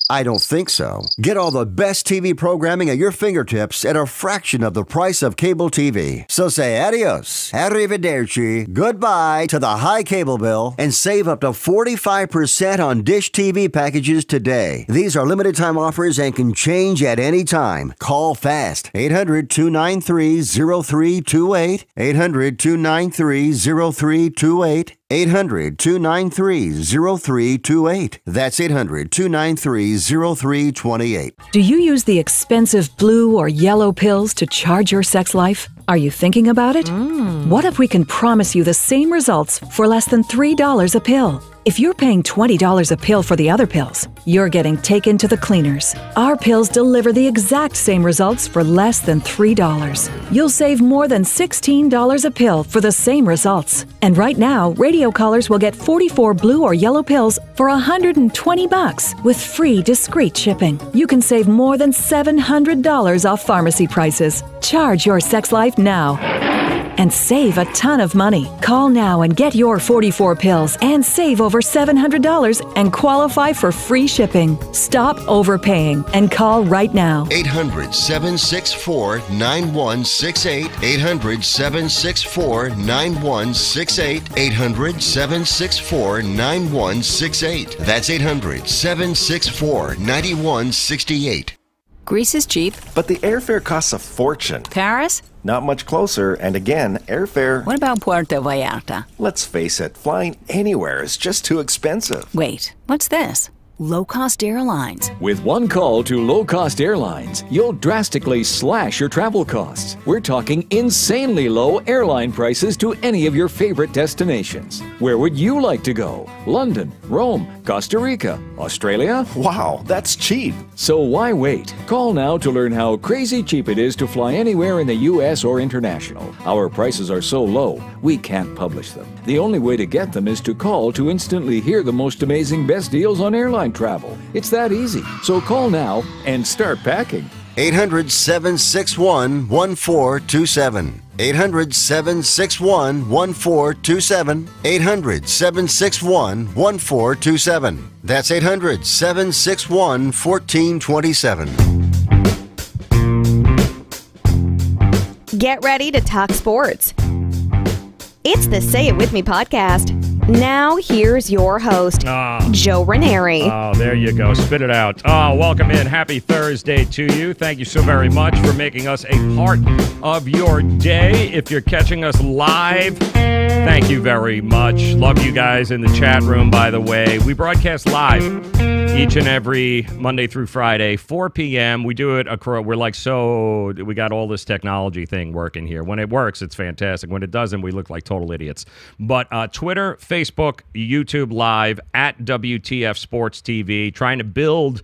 Speaker 3: I don't think so. Get all the best TV programming at your fingertips at a fraction of the price of cable TV. So say adios, arrivederci, goodbye to the high cable bill and save up to 45% on Dish TV packages today. These are limited time offers and can change at any time. Call fast. 800-293-0328. 800-293-0328. 800-293-0328. That's 800-293-0328.
Speaker 4: Do you use the expensive blue or yellow pills to charge your sex life? Are you thinking about it? What if we can promise you the same results for less than $3 a pill? If you're paying $20 a pill for the other pills, you're getting taken to the cleaners. Our pills deliver the exact same results for less than $3. You'll save more than $16 a pill for the same results. And right now, radio callers will get 44 blue or yellow pills for $120 with free discreet shipping. You can save more than $700 off pharmacy prices. Charge your sex life now and save a ton of money. Call now and get your 44 pills and save over $700 and qualify for free shipping. Stop overpaying and call right now.
Speaker 12: 800-764-9168. 800-764-9168. 800-764-9168. That's 800-764-9168.
Speaker 5: Greece is cheap.
Speaker 6: But the airfare costs a fortune.
Speaker 5: Paris?
Speaker 6: Not much closer, and again, airfare...
Speaker 5: What about Puerto Vallarta?
Speaker 6: Let's face it, flying anywhere is just too expensive.
Speaker 5: Wait, what's this? Low-cost airlines.
Speaker 7: With one call to low-cost airlines, you'll drastically slash your travel costs. We're talking insanely low airline prices to any of your favorite destinations. Where would you like to go? London, Rome, Costa Rica, Australia?
Speaker 6: Wow, that's cheap.
Speaker 7: So why wait? Call now to learn how crazy cheap it is to fly anywhere in the U.S. or international. Our prices are so low, we can't publish them. The only way to get them is to call to instantly hear the most amazing best deals on airline travel. It's that easy. So call now and start packing.
Speaker 3: 800-761-1427. 800-761-1427. 800-761-1427. That's 800-761-1427.
Speaker 8: Get ready to talk sports. It's the Say It With Me podcast. Now, here's your host, Joe Raineri.
Speaker 1: Oh, there you go. Spit it out. Oh, welcome in. Happy Thursday to you. Thank you so very much for making us a part of your day. If you're catching us live, thank you very much. Love you guys in the chat room, by the way. We broadcast live each and every Monday through Friday, 4 p.m. We do it across. We're like, so we got all this technology thing working here. When it works, it's fantastic. When it doesn't, we look like total idiots. But Twitter, Facebook, YouTube Live, at WTF Sports TV, trying to build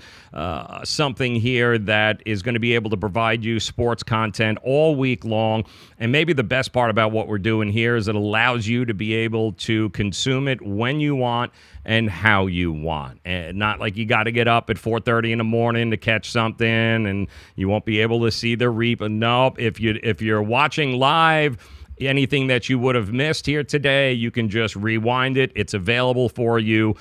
Speaker 1: something here that is going to be able to provide you sports content all week long. And maybe the best part about what we're doing here is it allows you to be able to consume it when you want and how you want. And not like you got to get up at 4:30 in the morning to catch something and you won't be able to see the replay. Nope. If you're watching live, anything that you would have missed here today, you can just rewind it. It's available for you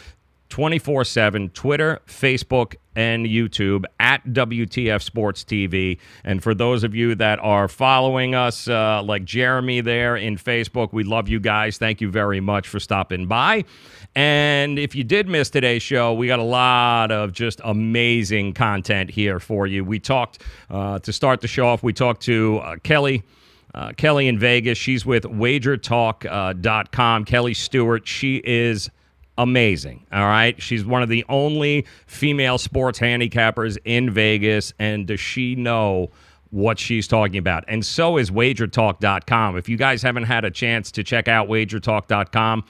Speaker 1: 24/7, Twitter, Facebook, and YouTube at WTF Sports TV. And for those of you that are following us, like Jeremy there in Facebook, we love you guys. Thank you very much for stopping by. And if you did miss today's show, we got a lot of just amazing content here for you. We talked, to start the show off, we talked to Kelly in Vegas. She's with wagertalk.com. Kelly Stewart, she is amazing, all right? She's one of the only female sports handicappers in Vegas, and does she know what she's talking about? And so is wagertalk.com. If you guys haven't had a chance to check out wagertalk.com,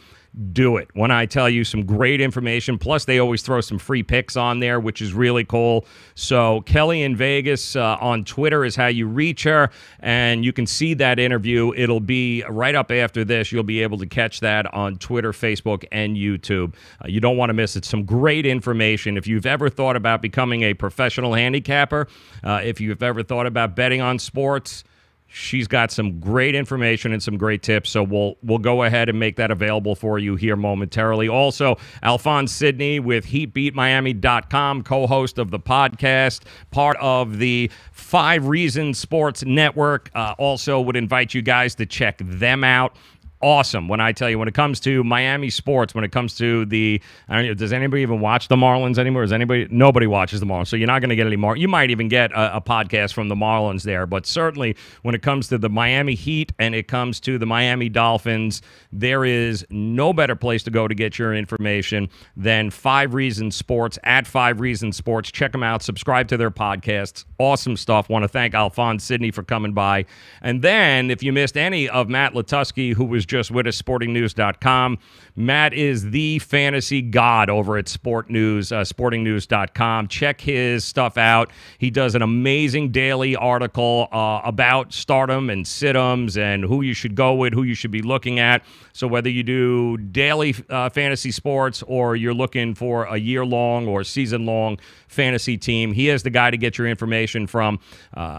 Speaker 1: do it. When I tell you some great information, plus they always throw some free picks on there, which is really cool. So Kelly in Vegas on Twitter is how you reach her, and you can see that interview. It'll be right up after this. You'll be able to catch that on Twitter, Facebook, and YouTube. You don't want to miss it. Some great information. If you've ever thought about becoming a professional handicapper, if you've ever thought about betting on sports, she's got some great information and some great tips, so we'll go ahead and make that available for you here momentarily. Also, Alphonse Sidney with HeatBeatMiami.com, co-host of the podcast, part of the 5 Reasons Sports Network. Also would invite you guys to check them out. Awesome. When I tell you, when it comes to Miami sports, when it comes to the, I don't know, does anybody even watch the Marlins anymore? Nobody watches the Marlins, so you're not going to get any more. You might even get a podcast from the Marlins there, but certainly when it comes to the Miami Heat and it comes to the Miami Dolphins, there is no better place to go to get your information than 5 Reasons Sports, at 5 Reasons Sports. Check them out. Subscribe to their podcasts. Awesome stuff. Want to thank Alphonse Sidney for coming by. And then, if you missed any of Matt Latusky, who was just with us, sportingnews.com. Matt is the fantasy god over at sportingnews.com. Check his stuff out. He does an amazing daily article about stardom and sit-ems and who you should go with, who you should be looking at. So whether you do daily fantasy sports or you're looking for a year-long or season-long fantasy team, he is the guy to get your information from.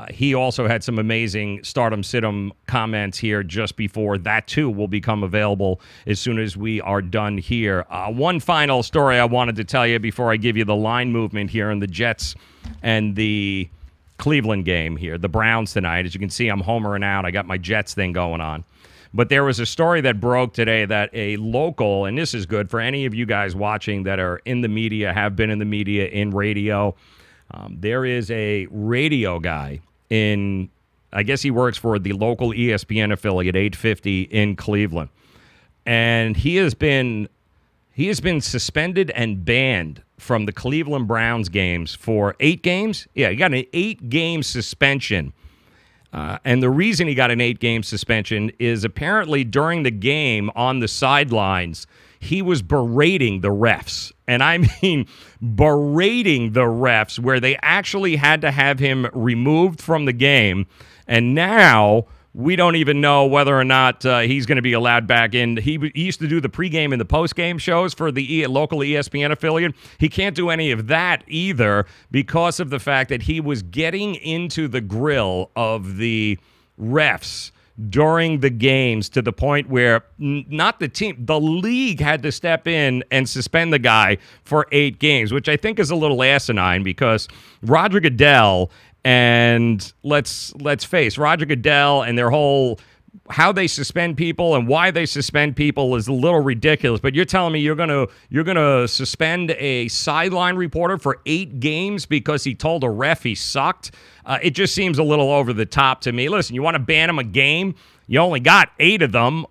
Speaker 1: He also had some amazing stardom sit-em comments here just before. That, too, will become available as soon as we are done here. One final story I wanted to tell you before I give you the line movement here in the Jets and the Cleveland game here, the Browns tonight. As you can see, I'm homering out. I got my Jets thing going on. But there was a story that broke today that a local, and this is good for any of you guys watching that are in the media, have been in the media, in radio. There is a radio guy in, I guess he works for the local ESPN affiliate, 850 in Cleveland. And he has been suspended and banned from the Cleveland Browns games for 8 games. Yeah, he got an 8-game suspension. And the reason he got an 8-game suspension is apparently during the game on the sidelines, he was berating the refs. And I mean berating the refs, where they actually had to have him removed from the game. And now we don't even know whether or not he's going to be allowed back in. He used to do the pregame and the postgame shows for the local ESPN affiliate. He can't do any of that either because of the fact that he was getting into the grill of the refs during the games to the point where not the team, the league had to step in and suspend the guy for 8 games, which I think is a little asinine because Roger Goodell, and let's face Roger Goodell and their whole how they suspend people and why they suspend people is a little ridiculous. But you're telling me you're gonna suspend a sideline reporter for 8 games because he told a ref he sucked? It just seems a little over the top to me. Listen, you want to ban him a game? You only got 8 of them,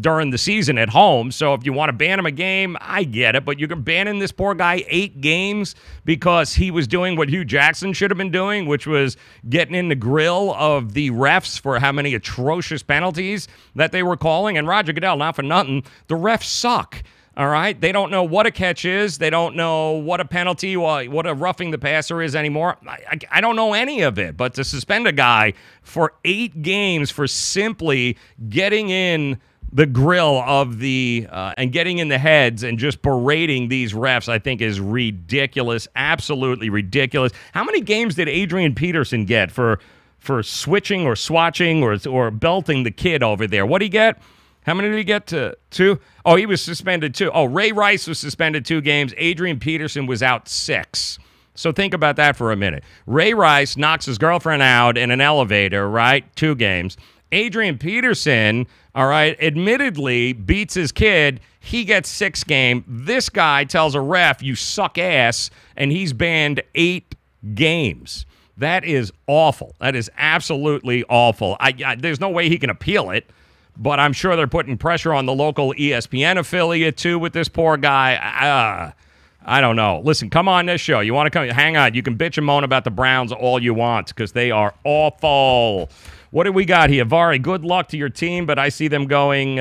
Speaker 1: during the season at home. So if you want to ban him a game, I get it. But you're banning this poor guy 8 games because he was doing what Hugh Jackson should have been doing, which was getting in the grill of the refs for how many atrocious penalties that they were calling. And Roger Goodell, not for nothing, the refs suck. All right? They don't know what a catch is. They don't know what a penalty, what a roughing the passer is anymore. I don't know any of it. But to suspend a guy for 8 games for simply getting in the grill of the and getting in the heads and just berating these refs, I think is ridiculous. Absolutely ridiculous. How many games did Adrian Peterson get for switching or swatching or belting the kid over there? What'd he get? How many did he get to 2? Oh, he was suspended 2. Oh, Ray Rice was suspended 2 games. Adrian Peterson was out 6. So think about that for a minute. Ray Rice knocks his girlfriend out in an elevator, right? 2 games. Adrian Peterson, all right, admittedly beats his kid. He gets 6 games. This guy tells a ref, you suck ass, and he's banned 8 games. That is awful. That is absolutely awful. There's no way he can appeal it. But I'm sure they're putting pressure on the local ESPN affiliate, too, with this poor guy. I don't know. Listen, come on this show. You want to come? Hang on. You can bitch and moan about the Browns all you want because they are awful. What do we got here? Vari, good luck to your team, but I see them going,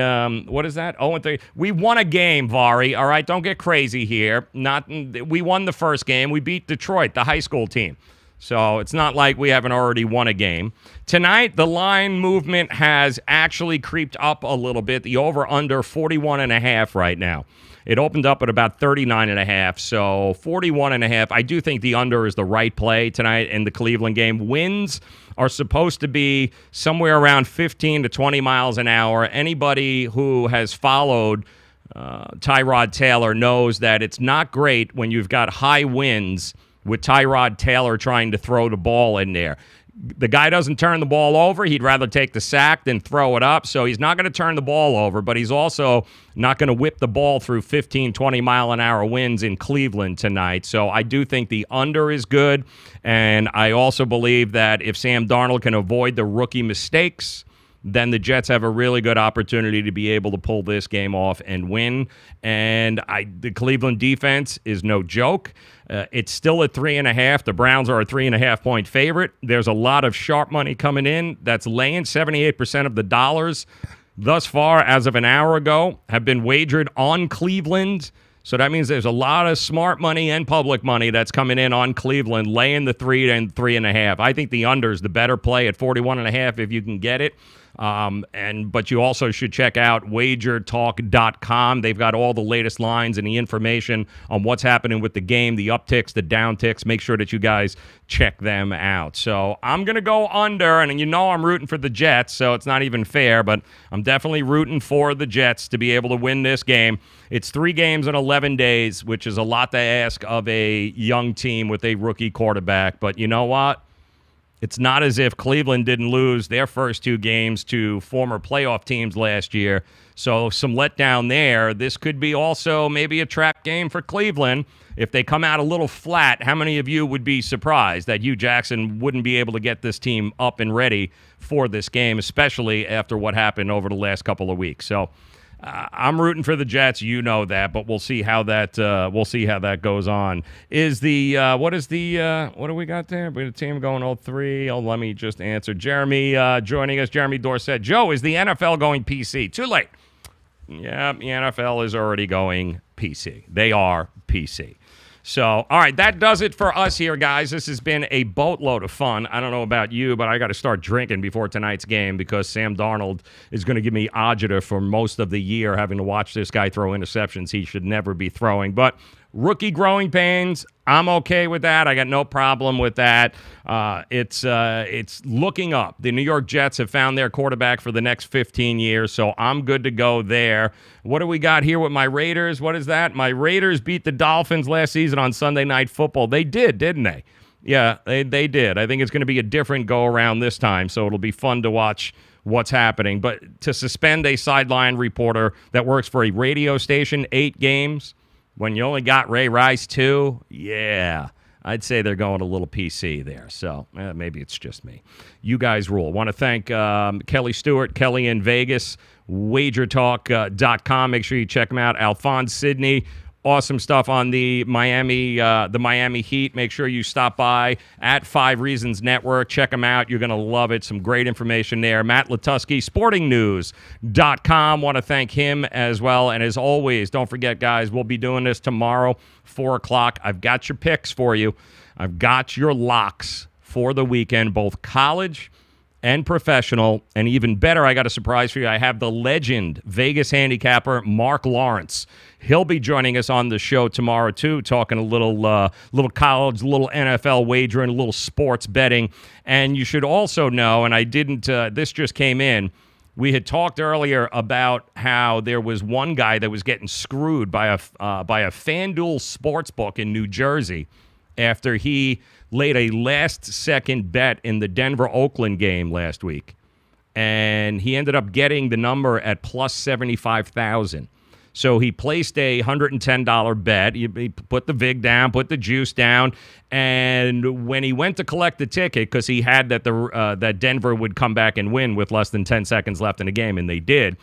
Speaker 1: what is that? 0-3. We won a game, Vari, all right? Don't get crazy here. We won the first game. We beat Detroit, the high school team. So it's not like we haven't already won a game. Tonight, the line movement has actually creeped up a little bit. The over-under 41.5 right now. It opened up at about 39.5, so 41.5. I do think the under is the right play tonight in the Cleveland game. Winds are supposed to be somewhere around 15 to 20 miles an hour. Anybody who has followed Tyrod Taylor knows that it's not great when you've got high winds with Tyrod Taylor trying to throw the ball in there. The guy doesn't turn the ball over. He'd rather take the sack than throw it up. So he's not going to turn the ball over, but he's also not going to whip the ball through 15, 20-mile-an-hour winds in Cleveland tonight. So I do think the under is good. And I also believe that if Sam Darnold can avoid the rookie mistakes, then the Jets have a really good opportunity to be able to pull this game off and win. And the Cleveland defense is no joke. It's still at 3.5. The Browns are a 3.5-point favorite. There's a lot of sharp money coming in that's laying. 78% of the dollars thus far, as of an hour ago, have been wagered on Cleveland. So that means there's a lot of smart money and public money that's coming in on Cleveland, laying the 3 and 3.5. I think the under is the better play at 41.5 if you can get it. But you also should check out wagertalk.com. They've got all the latest lines and the information on what's happening with the game, the upticks, the downticks. Make sure that you guys check them out. So I'm going to go under, and I'm rooting for the Jets, so it's not even fair, but I'm definitely rooting for the Jets to be able to win this game. It's 3 games in 11 days, which is a lot to ask of a young team with a rookie quarterback. But you know what? It's not as if Cleveland didn't lose their first 2 games to former playoff teams last year. So some letdown there. This could be also maybe a trap game for Cleveland. If they come out a little flat, how many of you would be surprised that Hugh Jackson wouldn't be able to get this team up and ready for this game, especially after what happened over the last couple of weeks? So I'm rooting for the Jets, you know that, but we'll see how that goes on. What do we got there? We have a team going 0-3. Oh, let me just answer. Jeremy joining us. Jeremy Dorsett. Joe, is the NFL going PC? Too late. Yeah, the NFL is already going PC. They are PC. So, all right, that does it for us here, guys. This has been a boatload of fun. I don't know about you, but I got to start drinking before tonight's game because Sam Darnold is going to give me agita for most of the year having to watch this guy throw interceptions he should never be throwing. But rookie growing pains, I'm okay with that. I got no problem with that. It's looking up. The New York Jets have found their quarterback for the next 15 years, so I'm good to go there. What do we got here with my Raiders? What is that? My Raiders beat the Dolphins last season on Sunday Night Football. They did, didn't they? Yeah, they did. I think it's going to be a different go-around this time, so it'll be fun to watch what's happening. But to suspend a sideline reporter that works for a radio station 8 games when you only got Ray Rice 2, yeah, I'd say they're going a little PC there. So maybe it's just me. You guys rule. Want to thank Kelly Stewart, Kelly in Vegas, wagertalk.com. Make sure you check them out. Alphonse Sidney, awesome stuff on the Miami Heat. Make sure you stop by at 5 Reasons Network. Check them out. You're going to love it. Some great information there. Matt Latusky, sportingnews.com. Want to thank him as well. And as always, don't forget, guys, we'll be doing this tomorrow, 4 o'clock. I've got your picks for you. I've got your locks for the weekend, both college and professional. And even better, I got a surprise for you. I have the legend Vegas handicapper Mark Lawrence. He'll be joining us on the show tomorrow, too, talking a little college, a little NFL wagering, a little sports betting. And you should also know, and I didn't, this just came in, we had talked earlier about how there was one guy that was getting screwed by a FanDuel sportsbook in New Jersey after he laid a last-second bet in the Denver-Oakland game last week. And he ended up getting the number at plus 75,000. So he placed a $110 bet. He put the vig down, put the juice down, and when he went to collect the ticket, because he had that Denver would come back and win with less than 10 seconds left in the game, and they did,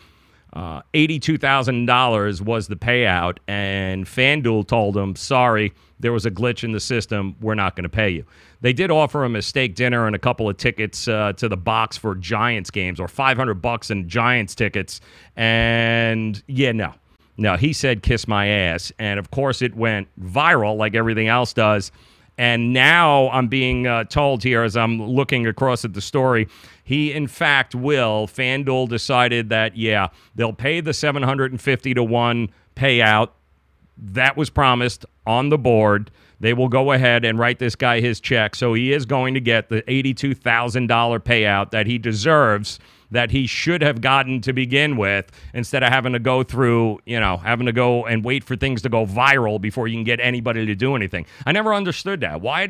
Speaker 1: $82,000 was the payout, and FanDuel told him, sorry, there was a glitch in the system. We're not going to pay you. They did offer him a steak dinner and a couple of tickets to the box for Giants games, or $500 in Giants tickets, and yeah, no. No, he said, kiss my ass. And, of course, it went viral like everything else does. And now I'm being told here as I'm looking across at the story, he, in fact, will. FanDuel decided that, yeah, they'll pay the $750-1 payout. That was promised on the board. They will go ahead and write this guy his check. So he is going to get the $82,000 payout that he deserves, that he should have gotten to begin with, instead of having to go through, having to go and wait for things to go viral before you can get anybody to do anything. I never understood that. Why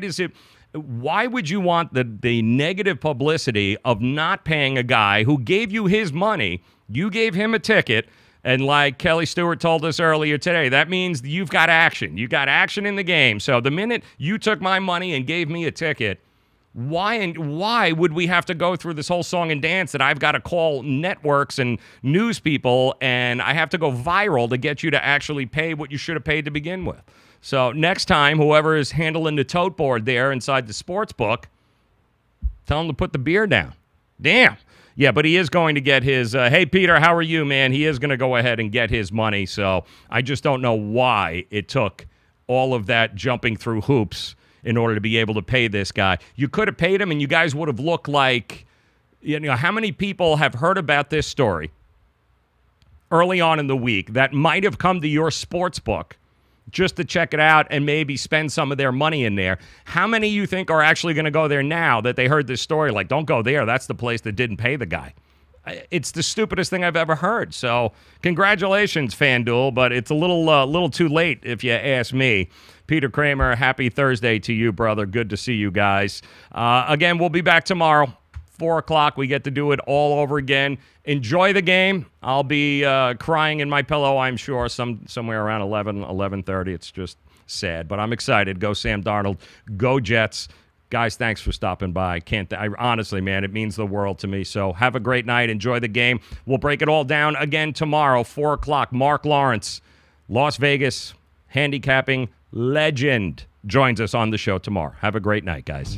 Speaker 1: would you want the negative publicity of not paying a guy who gave you his money? You gave him a ticket, and like Kelly Stewart told us earlier today, that means you've got action. You got action in the game. So the minute you took my money and gave me a ticket, why would we have to go through this whole song and dance that I've got to call networks and news people and I have to go viral to get you to actually pay what you should have paid to begin with? So next time, whoever is handling the tote board there inside the sports book, tell him to put the beer down. Damn. Yeah, but he is going to get his, hey, Peter, how are you, man? He is going to go ahead and get his money. So I just don't know why it took all of that jumping through hoops in order to be able to pay this guy. You could have paid him, and you guys would have looked like, how many people have heard about this story early on in the week that might have come to your sports book just to check it out and maybe spend some of their money in there? How many you think are actually going to go there now that they heard this story? Like, don't go there. That's the place that didn't pay the guy. It's the stupidest thing I've ever heard. So congratulations, FanDuel, but it's a little too late if you ask me. Peter Kramer, happy Thursday to you, brother. Good to see you guys. Again, we'll be back tomorrow, 4 o'clock. We get to do it all over again. Enjoy the game. I'll be crying in my pillow, I'm sure, somewhere around 11:30. It's just sad, but I'm excited. Go Sam Darnold. Go Jets. Guys, thanks for stopping by. Honestly, man, it means the world to me. So have a great night. Enjoy the game. We'll break it all down again tomorrow, 4 o'clock. Mark Lawrence, Las Vegas handicapping legend, joins us on the show tomorrow. Have a great night, guys.